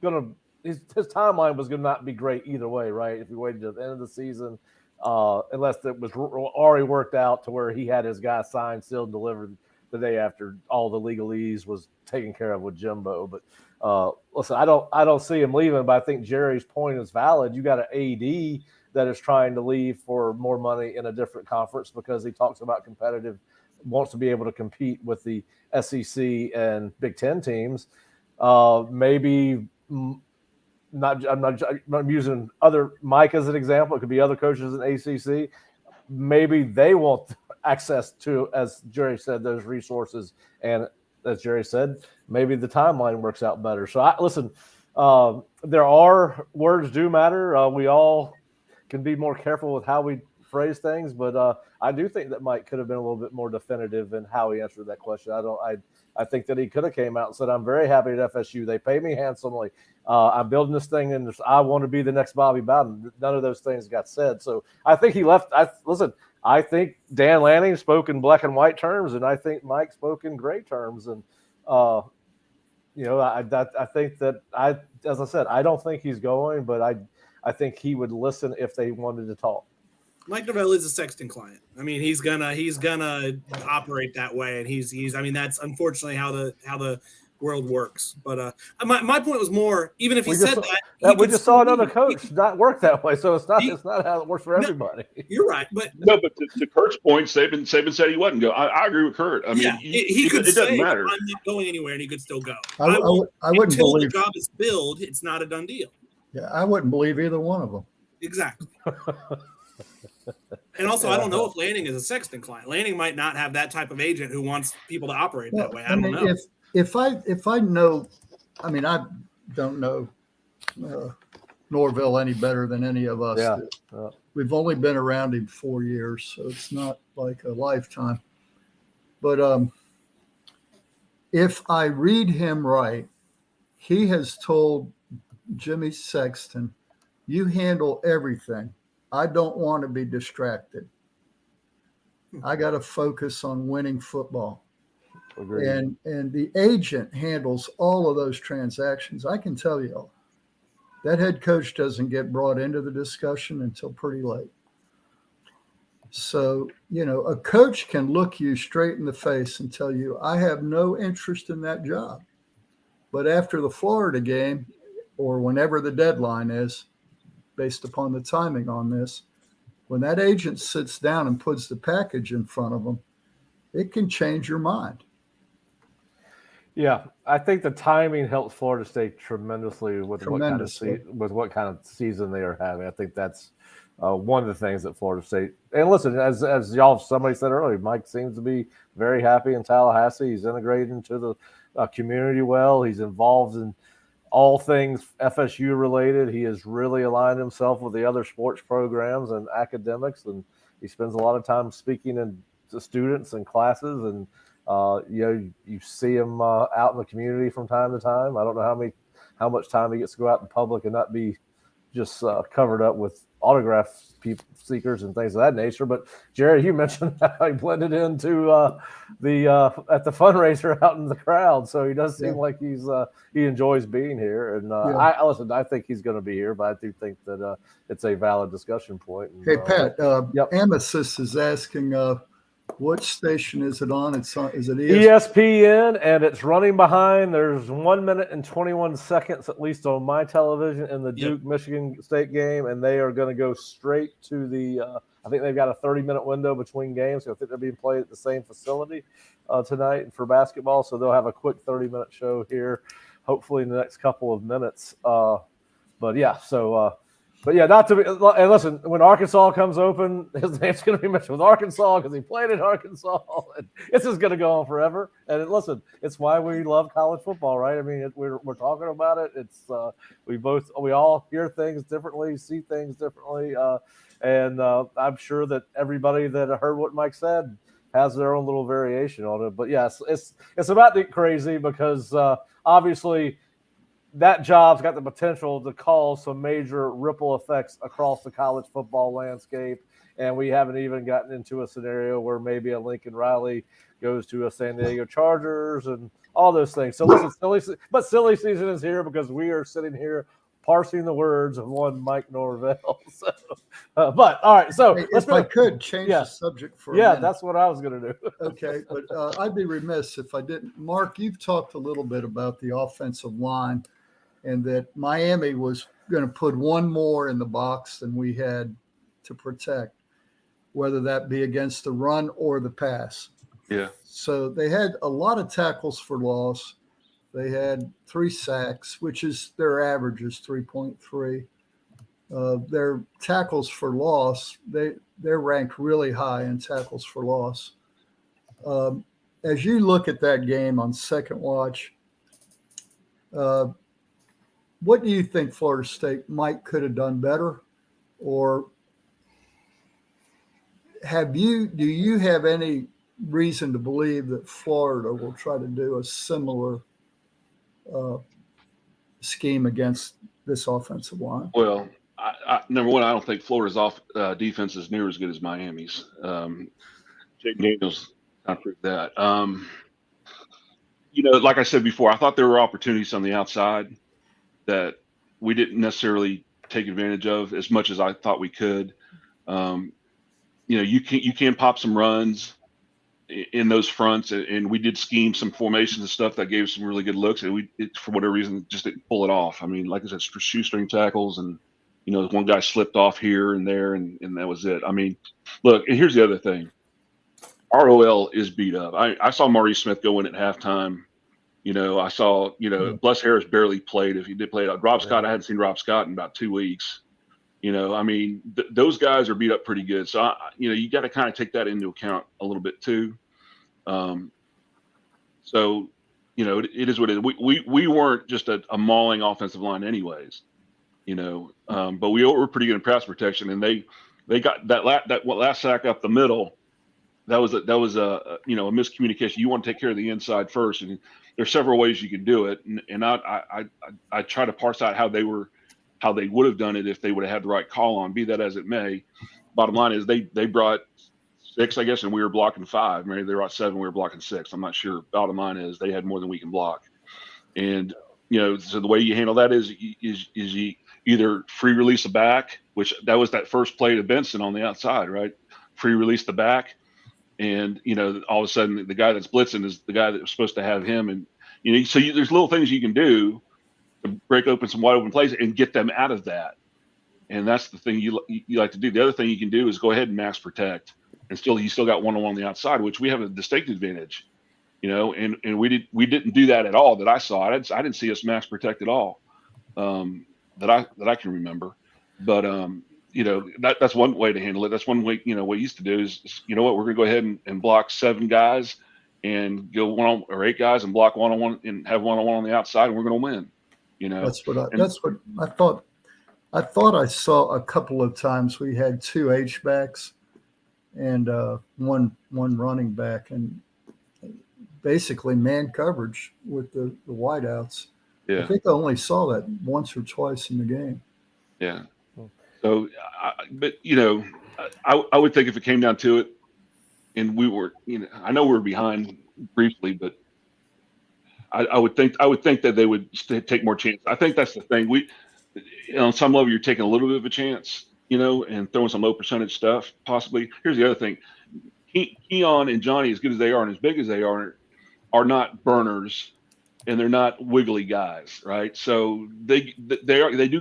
going to. His timeline was going to not be great either way, right? If we waited to the end of the season, unless it was already worked out to where he had his guy signed, sealed, and delivered the day after all the legalese was taken care of with Jimbo. But listen, I don't see him leaving, but I think Jerry's point is valid. You got an AD that is trying to leave for more money in a different conference because he talks about competitive, wants to be able to compete with the SEC and Big Ten teams. Maybe. I'm using other Mike as an example. It could be other coaches in ACC. Maybe they want access to, as Jerry said, those resources. And as Jerry said, maybe the timeline works out better. So listen, there are words do matter. We all can be more careful with how we phrase things, but I do think that Mike could have been a little bit more definitive in how he answered that question. I think that he could have came out and said, I'm very happy at FSU. They pay me handsomely. I'm building this thing, and I want to be the next Bobby Bowden. None of those things got said. So I think he left. I think Dan Lanning spoke in black and white terms, and I think Mike spoke in gray terms. And, I think that as I said, I don't think he's going, but I think he would listen if they wanted to talk. Mike Norvell is a Sexton client. I mean, he's gonna operate that way, and he's. I mean, that's unfortunately how the world works. But my point was more, even if he said that, we just saw another coach not work that way. So it's not how it works for everybody. You're right, but to Kurt's point, Saban said he wasn't going. I agree with Kurt. I mean, he could it say, doesn't matter. I'm not going anywhere, and he could still go. I wouldn't until believe the job is filled. It's not a done deal. Yeah, I wouldn't believe either one of them. Exactly. And also, I don't know if Lanning is a Sexton client. Lanning might not have that type of agent who wants people to operate that way. I don't know. If I know, I mean, I don't know Norvell any better than any of us do. We've only been around him 4 years, so it's not like a lifetime. But if I read him right, he has told Jimmy Sexton, you handle everything. I don't want to be distracted. I got to focus on winning football. Agreed. And the agent handles all of those transactions. I can tell you, that head coach doesn't get brought into the discussion until pretty late. So, a coach can look you straight in the face and tell you, I have no interest in that job. But after the Florida game, or whenever the deadline is, based upon the timing on this, when that agent sits down and puts the package in front of them, it can change your mind. Yeah, I think the timing helps Florida State tremendously with what kind of season they are having. I think that's one of the things that Florida State. And listen, as somebody said earlier, Mike seems to be very happy in Tallahassee. He's integrated into the community well. He's involved in all things FSU related. He has really aligned himself with the other sports programs and academics, and he spends a lot of time speaking to students and classes. And you see him out in the community from time to time. I don't know how much time he gets to go out in public and not be just covered up with autograph seekers and things of that nature. But Jared, you mentioned how he blended into at the fundraiser out in the crowd, so he does seem like he enjoys being here. And I think he's going to be here, but I do think that it's a valid discussion point. And, hey Pat, Amethyst is asking, what station is it on? Is it ESPN, and it's running behind. There's 1 minute and 21 seconds, at least on my television, in the Duke-Michigan State game, and they are going to go straight to I think they've got a 30-minute window between games, so I think they're being played at the same facility tonight for basketball, so they'll have a quick 30-minute show here, hopefully in the next couple of minutes. Not to be. And listen, when Arkansas comes open, his name's going to be mentioned with Arkansas because he played at Arkansas. And this is going to go on forever. And listen, it's why we love college football, right? I mean, we're talking about it. It's we all hear things differently, see things differently, and I'm sure that everybody that heard what Mike said has their own little variation on it. But yes, it's about to get crazy because obviously. That job's got the potential to cause some major ripple effects across the college football landscape. And we haven't even gotten into a scenario where maybe a Lincoln Riley goes to a San Diego Chargers and all those things. So listen, silly season is here because we are sitting here parsing the words of one Mike Norvell. So, but all right, so if I could change the subject for a minute. That's what I was going to do. Okay, but I'd be remiss if I didn't. Mark, you've talked a little bit about the offensive line and that Miami was going to put one more in the box than we had to protect, whether that be against the run or the pass. Yeah. So they had a lot of tackles for loss. They had 3 sacks, which is their average is 3.3. Their tackles for loss, they're ranked really high in tackles for loss. As you look at that game on second watch, what do you think Florida State could have done better? Or do you have any reason to believe that Florida will try to do a similar scheme against this offensive line? Well, number one, I don't think Florida's defense is near as good as Miami's. Jake Daniels kind of proved that. Like I said before, I thought there were opportunities on the outside that we didn't necessarily take advantage of as much as I thought we could. You can pop some runs in those fronts, and we did scheme some formations and stuff that gave some really good looks, and for whatever reason, just didn't pull it off. I mean, like I said, shoestring tackles, and one guy slipped off here and there, and that was it. I mean, look, and here's the other thing: ROL is beat up. I saw Maurice Smith go in at halftime. I saw, Bless Harris barely played. If he did play, Rob Scott, I hadn't seen Rob Scott in about 2 weeks. I mean, those guys are beat up pretty good. So, you got to kind of take that into account a little bit too. So, it is what it is. We weren't just a mauling offensive line anyways, but we were pretty good in pass protection, and they got that last sack up the middle. That was a miscommunication. You want to take care of the inside first, and there's several ways you can do it. And I try to parse out how they would have done it if they would have had the right call on. Be that as it may, bottom line is they brought 6, I guess, and we were blocking 5. Maybe they brought 7, we were blocking 6. I'm not sure. Bottom line is they had more than we can block. And so the way you handle that is you either free release the back, which that was that first play to Benson on the outside, right? Free release the back. And, all of a sudden the guy that's blitzing is the guy that was supposed to have him. And, there's little things you can do to break open some wide open plays and get them out of that. And that's the thing you like to do. The other thing you can do is go ahead and max protect. And you still got one-on-one on the outside, which we have a distinct advantage, and we didn't do that at all that I saw. I didn't see us max protect at all that I can remember. But, that's one way to handle it. That's one way, what we used to do is we're going to go ahead and block 7 guys and go 1 or 8 guys and block one-on-one and have one-on-one on the outside, and we're going to win, That's what I thought. I thought I saw a couple of times we had 2 H-backs and one running back, and basically man coverage with the wideouts. Yeah. I think I only saw that once or twice in the game. Yeah. So, I would think if it came down to it, and we were, I know we were behind briefly, but I would think that they would take more chance. I think that's the thing. On some level, you're taking a little bit of a chance, and throwing some low percentage stuff, possibly. Here's the other thing. Keon and Johnny, as good as they are and as big as they are not burners, and they're not wiggly guys, right? So they do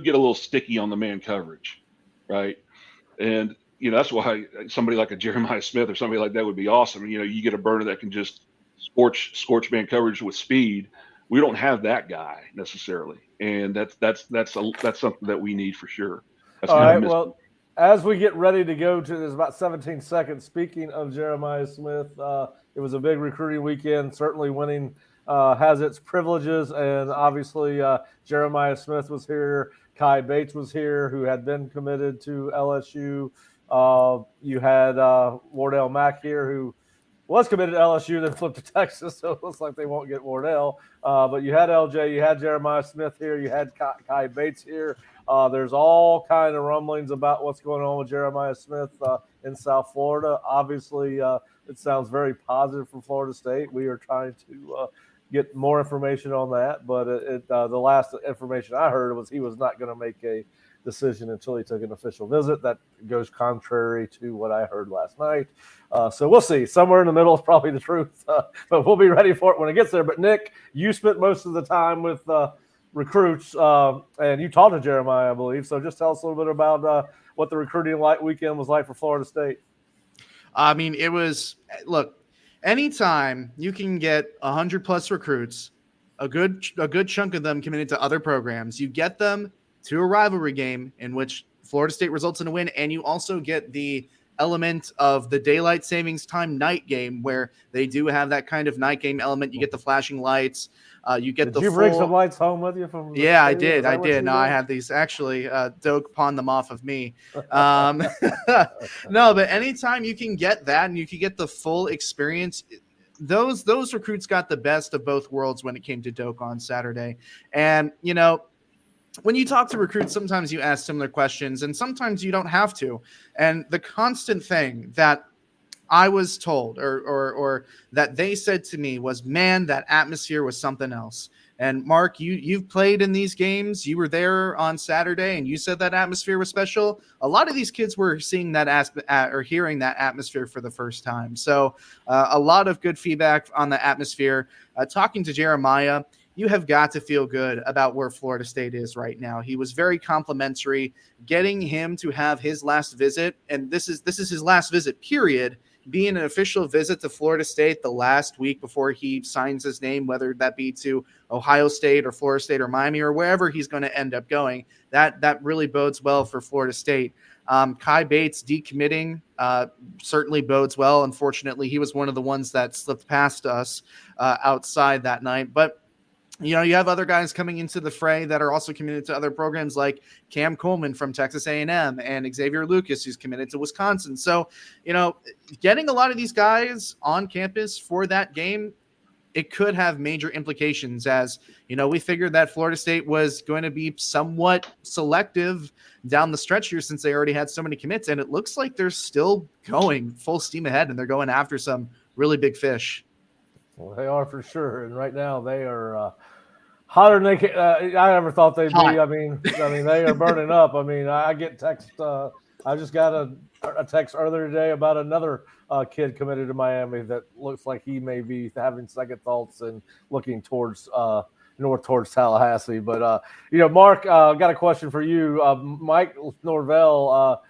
get a little sticky on the man coverage, right? And, that's why somebody like a Jeremiah Smith or somebody like that would be awesome. You get a burner that can just scorch man coverage with speed. We don't have that guy necessarily. And that's something that we need for sure. That's all right. Well, as we get ready to go to, there's about 17 seconds. Speaking of Jeremiah Smith, it was a big recruiting weekend. Certainly winning has its privileges. And obviously Jeremiah Smith was here. Kai Bates was here, who had been committed to LSU. You had Wardell Mack here, who was committed to LSU, then flipped to Texas, so it looks like they won't get Wardell. But you had LJ, you had Jeremiah Smith here, you had Kai Bates here. There's all kind of rumblings about what's going on with Jeremiah Smith in South Florida. Obviously, it sounds very positive for Florida State. We are trying to get more information on that, but the last information I heard was he was not going to make a decision until he took an official visit. That goes contrary to what I heard last night. So we'll see. Somewhere in the middle is probably the truth, but we'll be ready for it when it gets there. But Nick, you spent most of the time with recruits, and you talked to Jeremiah, I believe. So just tell us a little bit about what the recruiting weekend was like for Florida State. I mean, it was, look, anytime you can get 100+ recruits, a good chunk of them committed to other programs, you get them to a rivalry game in which Florida State results in a win, and you also get the element of the daylight savings time night game where they do have that kind of night game element. You get the flashing lights. You get Did you bring some lights home with you from? Yeah, I did. No, I had these actually. Doak pawned them off of me. No, but anytime you can get that and you can get the full experience, those recruits got the best of both worlds when it came to Doak on Saturday. And, when you talk to recruits, sometimes you ask similar questions and sometimes you don't have to. And the constant thing that I was told or that they said to me was, man, that atmosphere was something else. And Mark, you've played in these games. You were there on Saturday and you said that atmosphere was special. A lot of these kids were seeing that or hearing that atmosphere for the first time. So a lot of good feedback on the atmosphere. Talking to Jeremiah, you have got to feel good about where Florida State is right now. He was very complimentary. Getting him to have his last visit, and this is his last visit, period, be an official visit to Florida State the last week before he signs his name, whether that be to Ohio State or Florida State or Miami or wherever he's going to end up going. That really bodes well for Florida State. Kai Bates decommitting certainly bodes well. Unfortunately, he was one of the ones that slipped past us outside that night. But you have other guys coming into the fray that are also committed to other programs like Cam Coleman from Texas A&M and Xavier Lucas, who's committed to Wisconsin. So, getting a lot of these guys on campus for that game, it could have major implications as, we figured that Florida State was going to be somewhat selective down the stretch here since they already had so many commits. And it looks like they're still going full steam ahead and they're going after some really big fish. Well, they are for sure. And right now they are hotter than I ever thought they'd be. I mean, they are burning up. I mean, I get text. I just got a text earlier today about another kid committed to Miami that looks like he may be having second thoughts and looking towards north towards Tallahassee. But Mark, got a question for you. Mike Norvell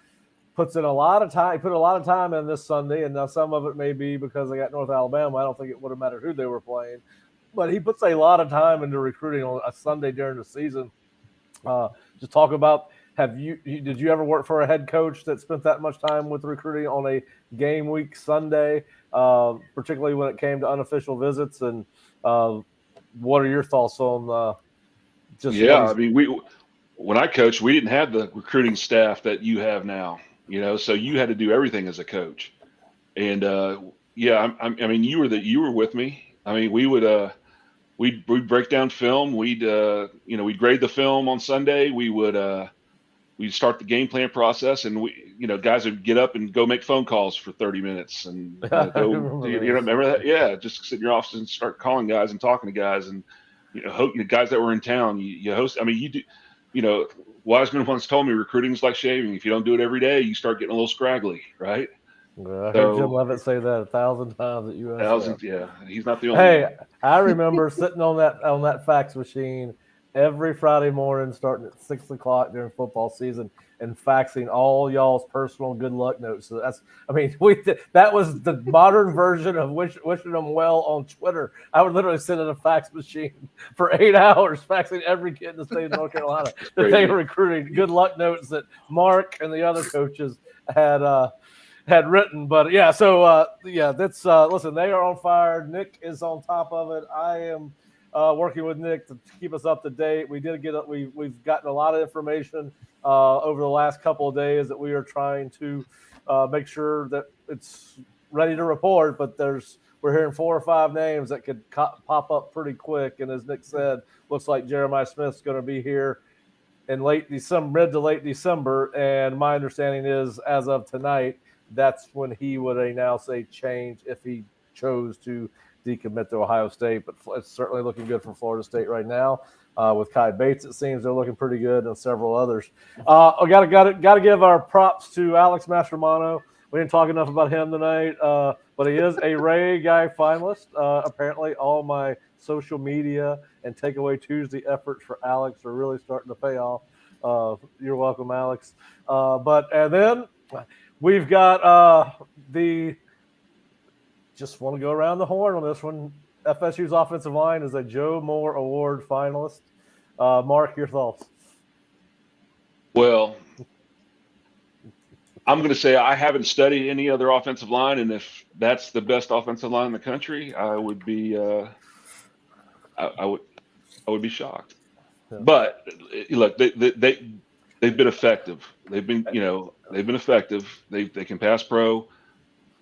puts in a lot of time. He put a lot of time in this Sunday, and now some of it may be because they got North Alabama. I don't think it would have mattered who they were playing, but he puts a lot of time into recruiting on a Sunday during the season. Just talk about. Did you ever work for a head coach that spent that much time with recruiting on a game week Sunday, particularly when it came to unofficial visits? And what are your thoughts on when I coached, we didn't have the recruiting staff that you have now, so you had to do everything as a coach. And you were with me. I mean, we would we'd break down film. We'd grade the film on Sunday. We'd start the game plan process, and guys would get up and go make phone calls for 30 minutes and remember that? Yeah, just sit in your office and start calling guys and talking to guys, and guys that were in town. You host. I mean, you do. Wiseman once told me recruiting's like shaving. If you don't do it every day, you start getting a little scraggly, right? I heard Jim Levitt say that 1,000 times at USF. Thousands, yeah. He's not the only. Hey, I remember sitting on that fax machine every Friday morning, starting at 6:00 during football season, and faxing all y'all's personal good luck notes. So that was the modern version of wishing them well on Twitter. I would literally sit at a fax machine for 8 hours, faxing every kid in the state of North Carolina that they were recruiting, good luck notes that Mark and the other coaches had written. But yeah, so that's listen, they are on fire. Nick is on top of it. I am working with Nick to keep us up to date. We've gotten a lot of information over the last couple of days that we are trying to make sure that it's ready to report. But we're hearing 4 or 5 names that could pop up pretty quick. And as Nick said, looks like Jeremiah Smith's going to be here in mid to late December. And my understanding is, as of tonight, that's when he would announce a change if he chose to decommit to Ohio State. But it's certainly looking good for Florida State right now. With Kai Bates, it seems they're looking pretty good, and several others. I got to give our props to Alex Mastromano. We didn't talk enough about him tonight, but he is a Ray Guy finalist. Apparently, all my social media and Takeaway Tuesday efforts for Alex are really starting to pay off. You're welcome, Alex. And then we've got just want to go around the horn on this one. FSU's offensive line is a Joe Moore Award finalist. Mark, your thoughts? Well, I'm going to say I haven't studied any other offensive line, and if that's the best offensive line in the country, I would be I would be shocked. Yeah. But look, they've been effective. They've been effective. They can pass pro.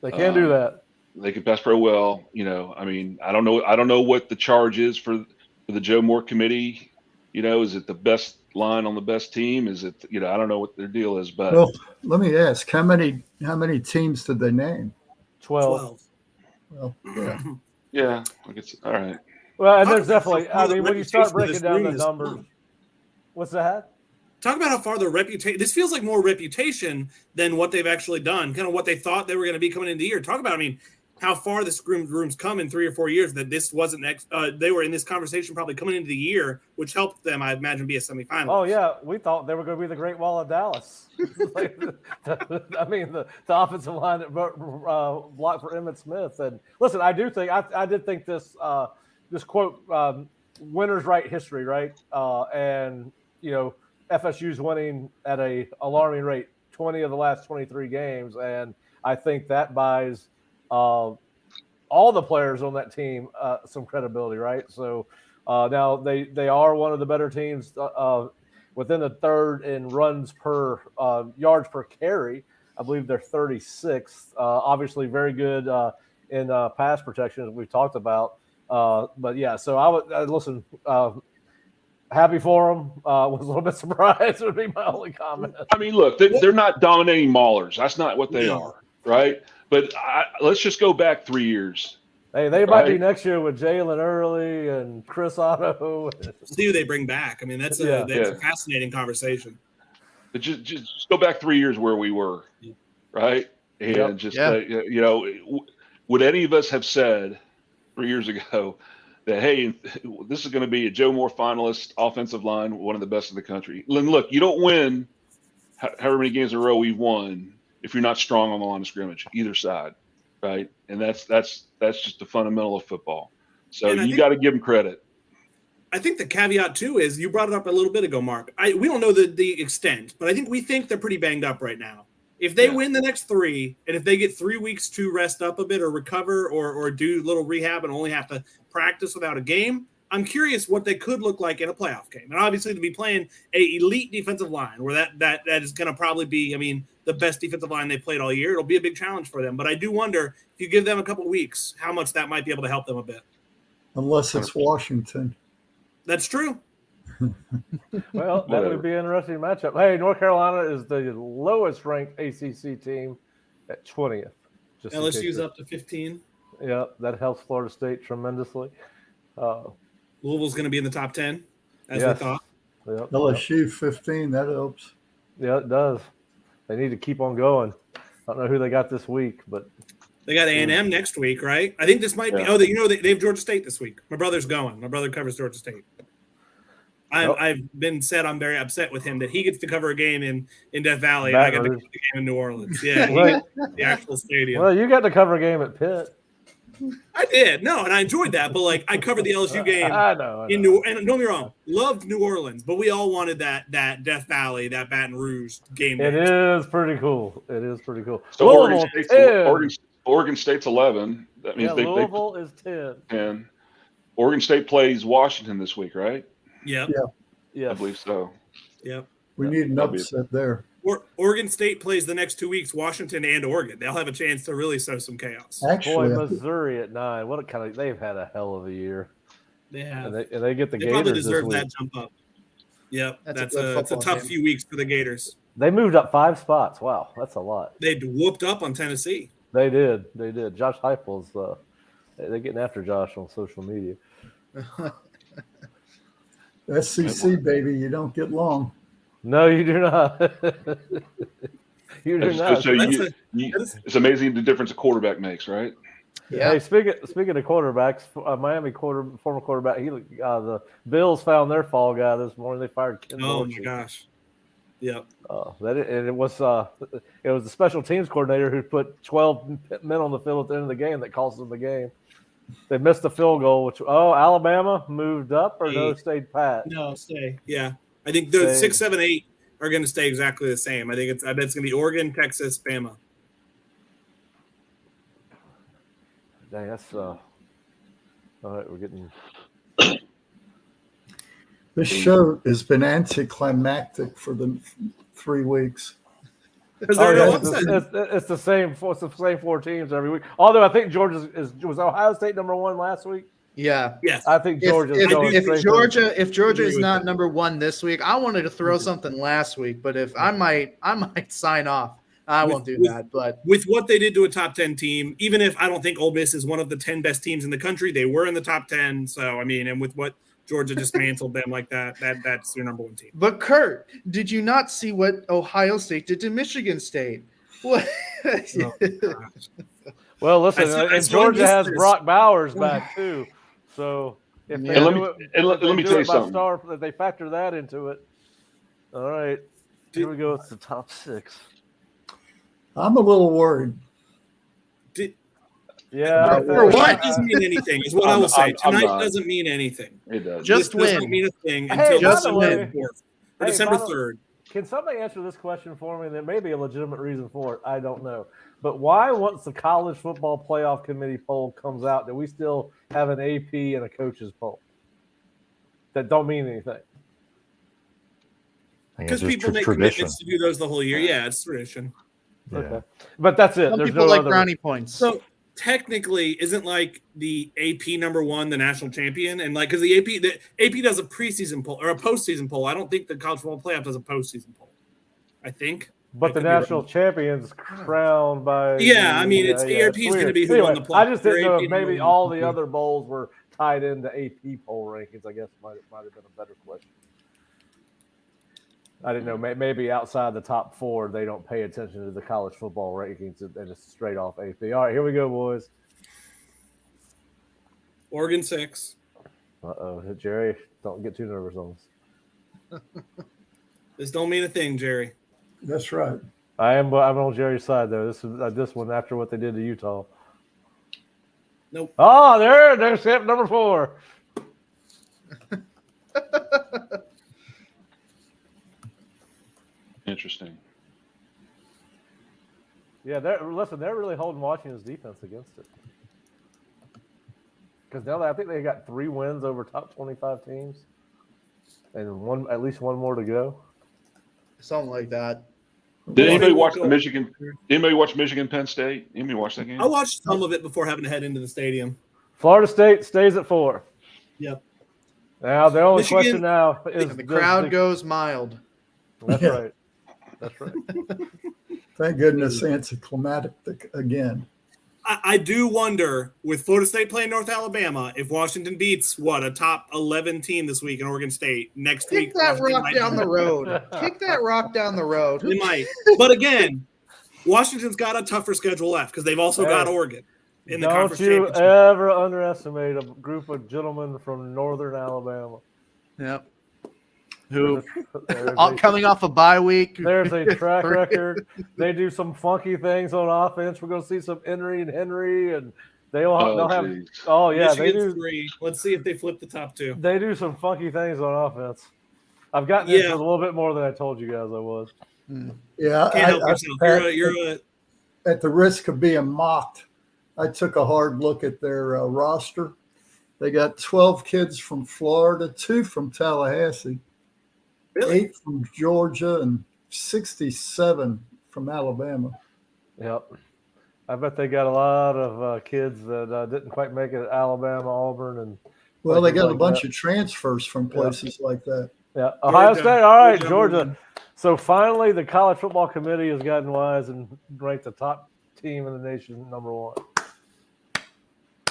They can do that. They can pass pro well. I don't know what the charge is for the Joe Moore committee. Is it the best line on the best team? Is it, I don't know what their deal is, but well, let me ask, how many teams did they name? 12. Well, yeah. Yeah, I guess, all right. Well, and there's definitely, when you start breaking down the numbers, what's that? Talk about how far the reputation. This feels like more reputation than what they've actually done. Kind of what they thought they were going to be coming into the year. Talk about, how far this room's come in 3 or 4 years, that this wasn't they were in this conversation probably coming into the year, which helped them, I imagine, be a semifinal. Oh yeah, we thought they were going to be the Great Wall of Dallas. The offensive line that blocked for Emmitt Smith. And listen, I do think I did think this quote, winners write history, right? And FSU's winning at a alarming rate, 20 of the last 23 games, and I think that buys all the players on that team some credibility, right? So now they are one of the better teams within the third in runs per yards per carry. I believe they're 36th. Obviously, very good in pass protection, as we've talked about. But yeah, so I would listen. Happy for them. Was a little bit surprised would be my only comment. I mean, look, they're not dominating maulers. That's not what they are, right? But let's just go back 3 years. Hey, they might be next year with Jalen Early and Chris Otto. See who they bring back. I mean, that's a fascinating conversation. But just go back 3 years where we were, right? And would any of us have said 3 years ago that, hey, this is going to be a Joe Moore finalist, offensive line, one of the best in the country? And look, you don't win however many games in a row we've won if you're not strong on the line of scrimmage, either side, right? And that's just the fundamental of football. So you got to give them credit. I think the caveat too is, you brought it up a little bit ago, Mark. We don't know the extent, but I think we think they're pretty banged up right now. If they win the next 3, and if they get 3 weeks to rest up a bit or recover or do a little rehab and only have to practice without a game, I'm curious what they could look like in a playoff game. And obviously, to be playing an elite defensive line, where that is going to probably be, the best defensive line they played all year, it'll be a big challenge for them. But I do wonder, if you give them a couple of weeks, how much that might be able to help them a bit. Unless it's Washington. That's true. Well, that would be an interesting matchup. Hey, North Carolina is the lowest ranked ACC team at 20th. LSU's up to 15. Yeah, that helps Florida State tremendously. Louisville's going to be in the top 10, as we thought. Yep. LSU 15, that helps. Yeah, it does. They need to keep on going. I don't know who they got this week, but they got A&M next week, right? I think this might be. Oh, they have Georgia State this week. My brother's going. My brother covers Georgia State. I've been said I'm very upset with him that he gets to cover a game in Death Valley, and I got to cover the game in New Orleans. Yeah, right. The actual stadium. Well, you got to cover a game at Pitt. I did. No, and I enjoyed that. But I covered the LSU game. I know. In New, and don't get me wrong, loved New Orleans, but we all wanted that Death Valley, that Baton Rouge game. It is pretty cool. So Oregon State's 11. That means Louisville is 10. 10. Oregon State plays Washington this week, right? Yeah. I believe so. Yep. We need an upset there. Oregon State plays the next 2 weeks, Washington and Oregon. They'll have a chance to really sow some chaos. Actually, Missouri at 9. They've had a hell of a year. They have. And they get the Gators. Probably deserve this week. that jump up. Yep. That's a tough few weeks for the Gators. They moved up 5 spots. Wow, that's a lot. They'd whooped up on Tennessee. They did. Josh Heupel's they're getting after Josh on social media. SEC, baby, you don't get long. No, you do not. You do not. So it's amazing the difference a quarterback makes, right? Yeah. Hey, speaking of quarterbacks, Miami former quarterback, the Bills found their fall guy this morning. They fired Ken Dorsey. My gosh. Yep. It was the special teams coordinator who put 12 men on the field at the end of the game that cost them the game. They missed the field goal, which Alabama moved up or no, stayed pat? No, stay. Yeah. I think the 6, 7, 8 are going to stay exactly the same. I bet it's going to be Oregon, Texas, Bama. Dang, that's all right. We're getting. This show has been anticlimactic for the 3 weeks. It's the same 4 teams every week. Although I think Georgia was Ohio State number 1 last week. Yeah. Yes. I think Georgia. If Georgia is not number 1 this week, I wanted to throw something last week, but if I might sign off. I won't do that. But with what they did to a top 10 team, even if I don't think Ole Miss is one of the 10 best teams in the country, they were in the top 10. So and with what Georgia dismantled them like that's your number 1 team. But Curt, did you not see what Ohio State did to Michigan State? What? Well, listen, I and saw Georgia has this. Brock Bowers back too. So if they Yeah. Let me tell you something. Star, if they factor that into it. All right, here we go. It's the top 6. I'm a little worried. Yeah, For what? It doesn't mean anything, is what I will say. I'm Tonight not. doesn't mean anything. It does. Just This does win. not mean a thing Hey, until by the December way- 4th or Hey, December by the- 3rd. Can somebody answer this question for me? There may be a legitimate reason for it. I don't know. But why, once the college football playoff committee poll comes out, do we still have an AP and a coaches poll that don't mean anything? I think it's Because just people make tradition. commitments to do those the whole year. Yeah, it's tradition. Yeah. Okay, but that's it. Some There's people no like other. brownie points. So technically, isn't like the AP number 1 the national champion? And like, because the AP does a preseason poll or a postseason poll. I don't think the college football playoff does a postseason poll. I think. But the national champions crowned by. Yeah, I mean, it's yeah, ERP is weird. going to be who Anyway, won the I playoff. just didn't Their know AP if maybe number all one. the other bowls were tied into AP poll rankings. I guess might have been a better question. I didn't know. Maybe outside the top 4, they don't pay attention to the college football rankings, and it's straight off AP. All right, here we go, boys. Oregon 6. Uh-oh, Jerry, don't get too nervous on this. This don't mean a thing, Jerry. That's right. I'm on Jerry's side though. This one after what they did to Utah. Nope. Oh, there's step number 4. Interesting. Yeah, they're really holding Washington's defense against it. Because now I think they got 3 wins over top 25 teams, and at least one more to go. Something like that. Did anybody watch Go. the Michigan? Anybody watch Michigan Penn State? Anybody watch that game? I watched some of it before having to head into the stadium. Florida State stays at 4. Yep. Now the only Michigan- question now is And the crowd goes mild. That's Yeah. right. That's right. Thank goodness anticlimactic again. I do wonder, with Florida State playing North Alabama, if Washington beats a top 11 team this week in Oregon State next week. Kick that Washington rock might- down the road. Kick that rock down the road. They might. But again, Washington's got a tougher schedule left because they've also got Oregon in the Don't conference you championship. ever underestimate a group of gentlemen from Northern Alabama. Yep. Who There's coming off a bye week? There's a track record. They do some funky things on offense. We're going to see some Henry, and they'll have. geez. Oh yeah, they Michigan's do. 3. Let's see if they flip the top 2. They do some funky things on offense. I've gotten into it a little bit more than I told you guys I was. Yeah, Can't help yourself. You're a at the risk of being mocked, I took a hard look at their roster. They got 12 kids from Florida, 2 from Tallahassee, Really? 8 from Georgia, and 67 from Alabama. Yep. I bet they got a lot of kids that didn't quite make it at Alabama, Auburn, and Well, they got a like bunch that. of transfers from places like that. Yeah, Ohio Georgia. State. All right, Georgia. Georgia. So finally, the college football committee has gotten wise and ranked the top team in the nation number 1.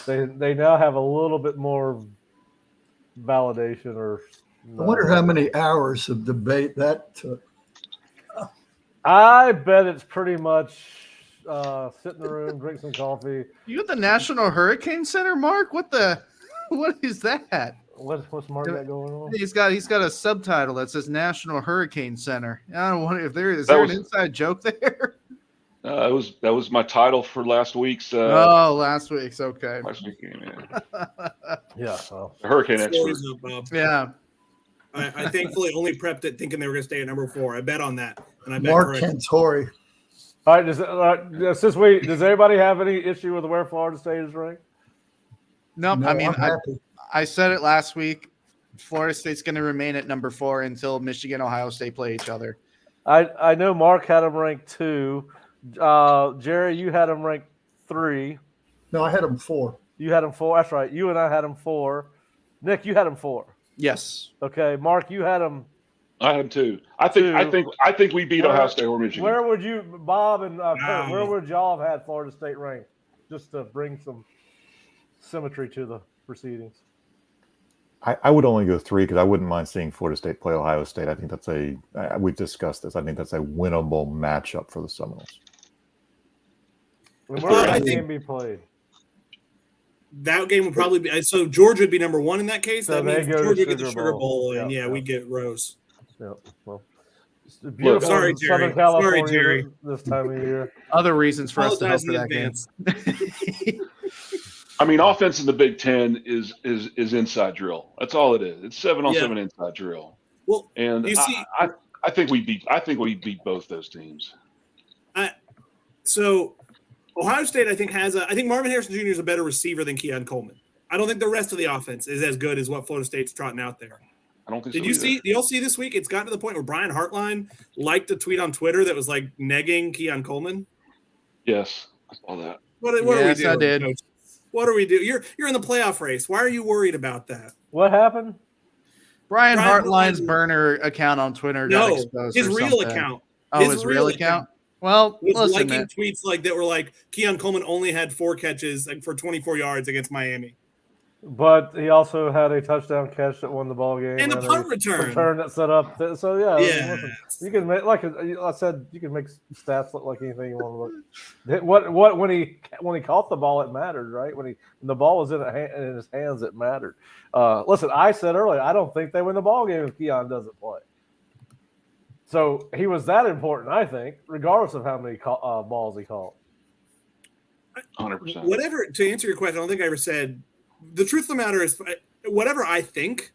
They now have a little bit more validation, or I wonder how many hours of debate that took. I bet it's pretty much sit in the room, drink some coffee. You at the National Hurricane Center, Mark? What is that? What's Mark got going on? He's got a subtitle that says National Hurricane Center. I don't wonder if there is That there was- an inside joke there. That was my title for last week's Last week's okay. game. Yeah. Yeah. Well, The Hurricane expert. stories of Bob. Yeah. I thankfully only prepped it thinking they were going to stay at number 4. I bet on that, and I bet Mark correct. Cantori. all right. Does anybody have any issue with where Florida State is ranked? Nope. No, I mean, I'm happy. I said it last week. Florida State's going to remain at number 4 until Michigan, Ohio State play each other. I know Mark had them ranked 2. Jerry, you had them ranked 3. No, I had them 4. You had them 4. That's right. You and I had them 4. Nick, you had them 4. Yes. Okay. Mark, you had them. I had 2. I think we beat Ohio State or Michigan. Where would you, Bob and Kurt, Wow. where would y'all have had Florida State ranked? Just to bring some symmetry to the proceedings. I would only go 3 because I wouldn't mind seeing Florida State play Ohio State. I think that's we've discussed this. I think that's a winnable matchup for the Seminoles. Where would I that think- game be played? That game would probably be so. Georgia would be number 1 in that case. So that they means go to Georgia get the Sugar Sugar Bowl. Bowl, and Yeah, we get Rose. Yeah, well, it's beautiful Sorry, in Jerry. Southern California Sorry, Jerry. this time of year. Other reasons for us to hope Apologize for in that game. advance. I mean, offense in the Big Ten is inside drill. That's all it is. It's 7-on-7 inside drill. Well, And you see, I think we beat both those teams. So Ohio State, I think Marvin Harrison Jr. is a better receiver than Keon Coleman. I don't think the rest of the offense is as good as what Florida State's trotting out there. I don't think Did so you either. see? Did y'all see this week? It's gotten to the point where Brian Hartline liked a tweet on Twitter that was like negging Keon Coleman. Yes, I saw that. What are Yes, we doing? I did. Coach? What are we doing? You're in the playoff race. Why are you worried about that? What happened? Brian Brian Hartline's Hartline- burner account on Twitter got No, exposed. his or real something. account. Oh, his real account? Well, Was listen, liking man. tweets like that were like Keon Coleman only had 4 catches for 24 yards against Miami. But he also had a touchdown catch that won the ball game And a punt return. that set up. So yeah, Yeah. listen, you can make like I said, you can make stats look like anything you want to look. What when he caught the ball, it mattered, right? When the ball was in his hands, it mattered. Listen, I said earlier, I don't think they win the ball game if Keon doesn't play. So he was that important, I think, regardless of how many balls he caught. 100%. Whatever, to answer your question, I don't think I ever said the truth of the matter is whatever I think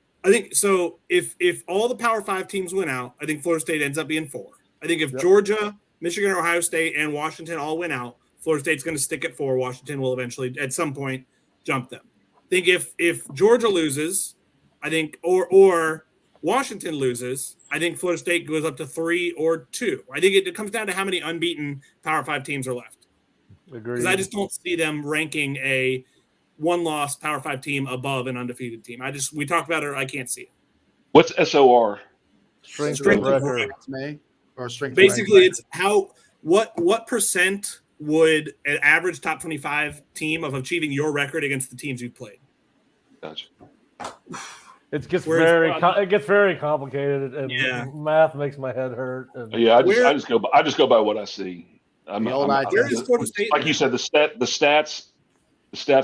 so. If all the Power 5 teams win out, I think Florida State ends up being 4. I think if Georgia, Michigan, Ohio State, and Washington all win out, Florida State's going to stick at 4. Washington will eventually, at some point, jump them. I think if Georgia loses, I think, or Washington loses, I think Florida State goes up to 3 or 2. I think it comes down to how many unbeaten Power 5 teams are left. Because I just don't see them ranking a 1-loss Power 5 team above an undefeated team. We talked about it. I can't see it. What's SOR? Strength Strength of of record. Basically, it's what percent would an average top 25 team of achieving your record against the teams you've played? Gotcha. It gets very complicated, and math makes my head hurt. And Yeah, I just go by what I see. Where is Florida State? Like you said, the stats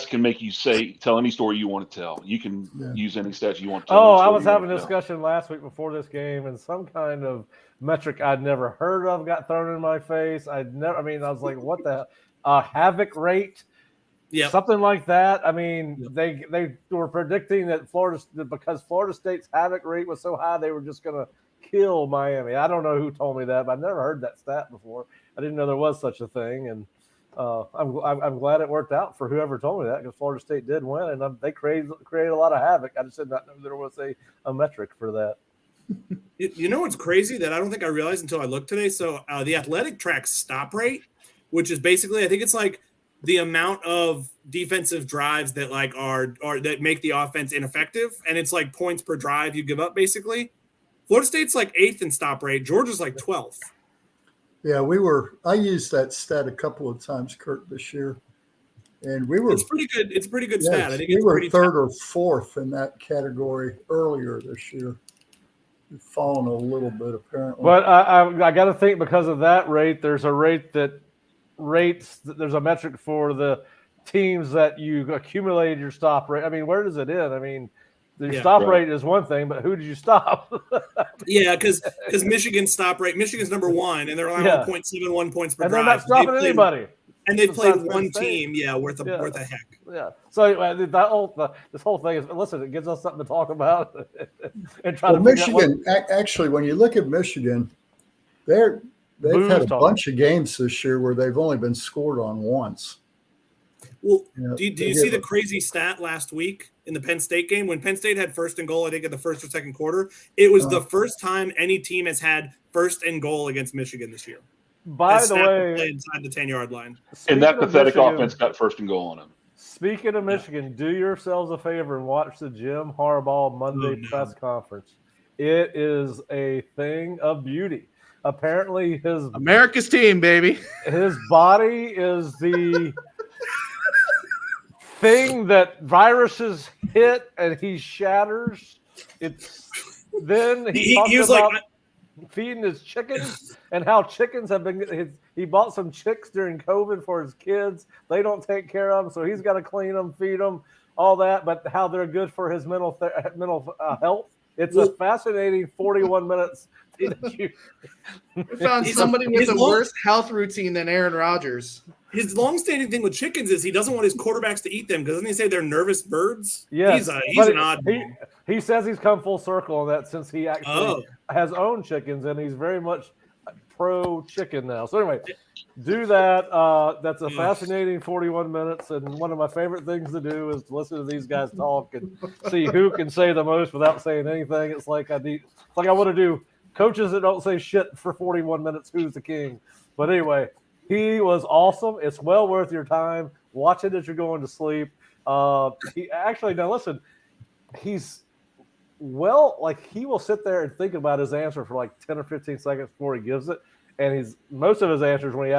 can make you tell any story you want to tell. You can use any stats you want to tell. I was having a discussion last week before this game, and some kind of metric I'd never heard of got thrown in my face. I was like, what the havoc rate? Yeah, something like that. I mean, they were predicting that because Florida State's havoc rate was so high, they were just going to kill Miami. I don't know who told me that, but I've never heard that stat before. I didn't know there was such a thing, and I'm glad it worked out for whoever told me that, because Florida State did win, and they created a lot of havoc. I just did not know there was a metric for that. You know what's crazy that I don't think I realized until I looked today? So the athletic track stop rate, which is basically, I think it's like the amount of defensive drives that are that make the offense ineffective, and it's like points per drive you give up, basically. Florida State's like 8th in stop rate. Georgia's like 12th. Yeah, I used that stat a couple of times, Curt, this year. And it's pretty good. It's a pretty good stat. I think we were 3rd or 4th in that category earlier this year. We've fallen a little bit, apparently. But I got to think, because of that rate, there's a rate there's a metric for the teams that you accumulated your stop rate. I mean, where does it end? I mean, the stop rate is one thing, but who did you stop? Yeah, because Michigan's stop rate, Michigan's number 1, and they're allowing 1.71 points per drive. And they're not stopping anybody. And they played one team, worth a heck. Yeah. So this whole thing is, listen, it gives us something to talk about and try to. Michigan, actually, when you look at Michigan, they've had a bunch of games this year where they've only been scored on once. Well, do you see the crazy stat last week in the Penn State game when Penn State had 1st and goal? I think in the 1st or 2nd quarter, it was the first time any team has had 1st and goal against Michigan this year. By the way, inside the 10-yard line, and that pathetic offense got 1st and goal on them. Speaking of Michigan, do yourselves a favor and watch the Jim Harbaugh Monday press conference. It is a thing of beauty. Apparently, his America's team, baby. His body is the thing that viruses hit and he shatters. It's then he was like, feeding his chickens and how chickens have been. He bought some chicks during COVID for his kids. They don't take care of them, so he's got to clean them, feed them, all that. But how they're good for his mental health. It's a fascinating 41 minutes. We found somebody with a worse health routine than Aaron Rodgers. His long-standing thing with chickens is he doesn't want his quarterbacks to eat them because doesn't he say they're nervous birds? Yes, he's an odd. He says he's come full circle on that since he actually has owned chickens, and he's very much pro chicken now. So anyway, do that. That's a fascinating 41 minutes, and one of my favorite things to do is to listen to these guys talk and see who can say the most without saying anything. It's like I want to do coaches that don't say shit for 41 minutes. Who's the king? But anyway. He was awesome. It's well worth your time. Watch it as you're going to sleep. He actually, now listen, he will sit there and think about his answer for like 10 or 15 seconds before he gives it. And most of his answers when he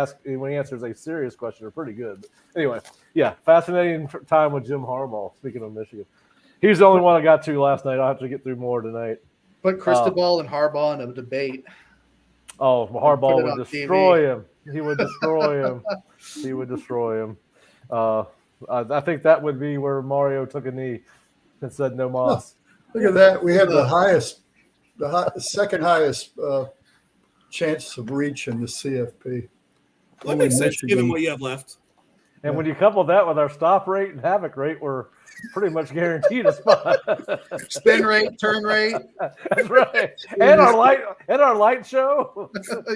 answers a serious question are pretty good. But anyway, yeah, fascinating time with Jim Harbaugh. Speaking of Michigan, he's the only one I got to last night. I'll have to get through more tonight. Put Cristobal and Harbaugh in a debate. Oh, Harbaugh would destroy him. He would destroy him. He would destroy him. I think that would be where Mario took a knee and said no mas. Look at that. We have the second highest chance of reaching the CFP. That makes sense given what you have left. And when you couple that with our stop rate and havoc rate, we're pretty much guaranteed a spot. Spin rate, turn rate. That's right. And our light show.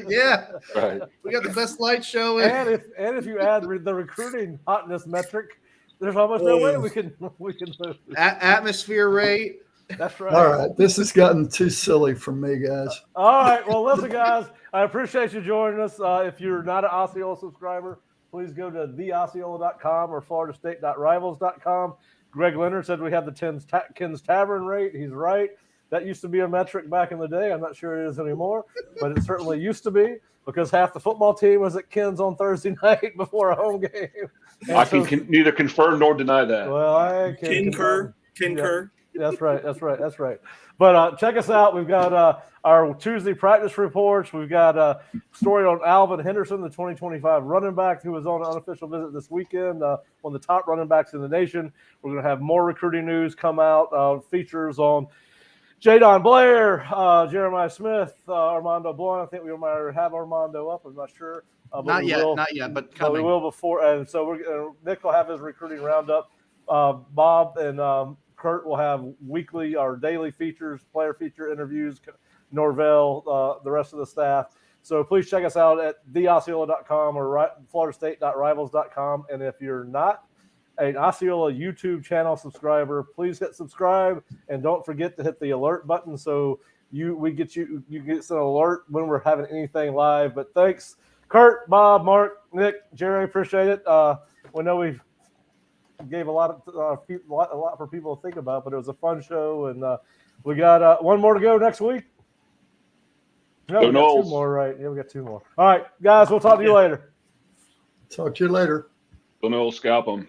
Yeah. Right. We got the best light show. And if you add the recruiting hotness metric, there's almost no way we can lose. Atmosphere rate. That's right. All right. This has gotten too silly for me, guys. All right. Well, listen, guys, I appreciate you joining us. If you're not an Osceola subscriber, please go to theosceola.com or floridastate.rivals.com. Greg Leonard said we have the Ken's Tavern rate. He's right. That used to be a metric back in the day. I'm not sure it is anymore, but it certainly used to be because half the football team was at Ken's on Thursday night before a home game. And I can neither confirm nor deny that. Well, I can concur. Yeah, that's right. But check us out. We've got our Tuesday practice reports. We've got a story on Alvin Henderson, the 2025 running back who was on an unofficial visit this weekend, one of the top running backs in the nation. We're going to have more recruiting news come out, features on Jadon Blair, Jeremiah Smith, Armando Blunt. I think we might have Armando up. I'm not sure. Not yet, but coming. We will before. And so Nick will have his recruiting roundup. Bob and Curt will have weekly or daily features, player feature interviews, Norvell, the rest of the staff. So please check us out at theosceola.com or floridastate.rivals.com. And if you're not an Osceola YouTube channel subscriber, please hit subscribe and don't forget to hit the alert button so you get an alert when we're having anything live. But thanks, Curt, Bob, Mark, Nick, Jerry, appreciate it. We know we gave a lot for people to think about, but it was a fun show, and we got one more to go next week. No, we got two more, right? Yeah, we got two more. All right, guys, we'll talk to you later. Talk to you later. Seminoles, scalp them.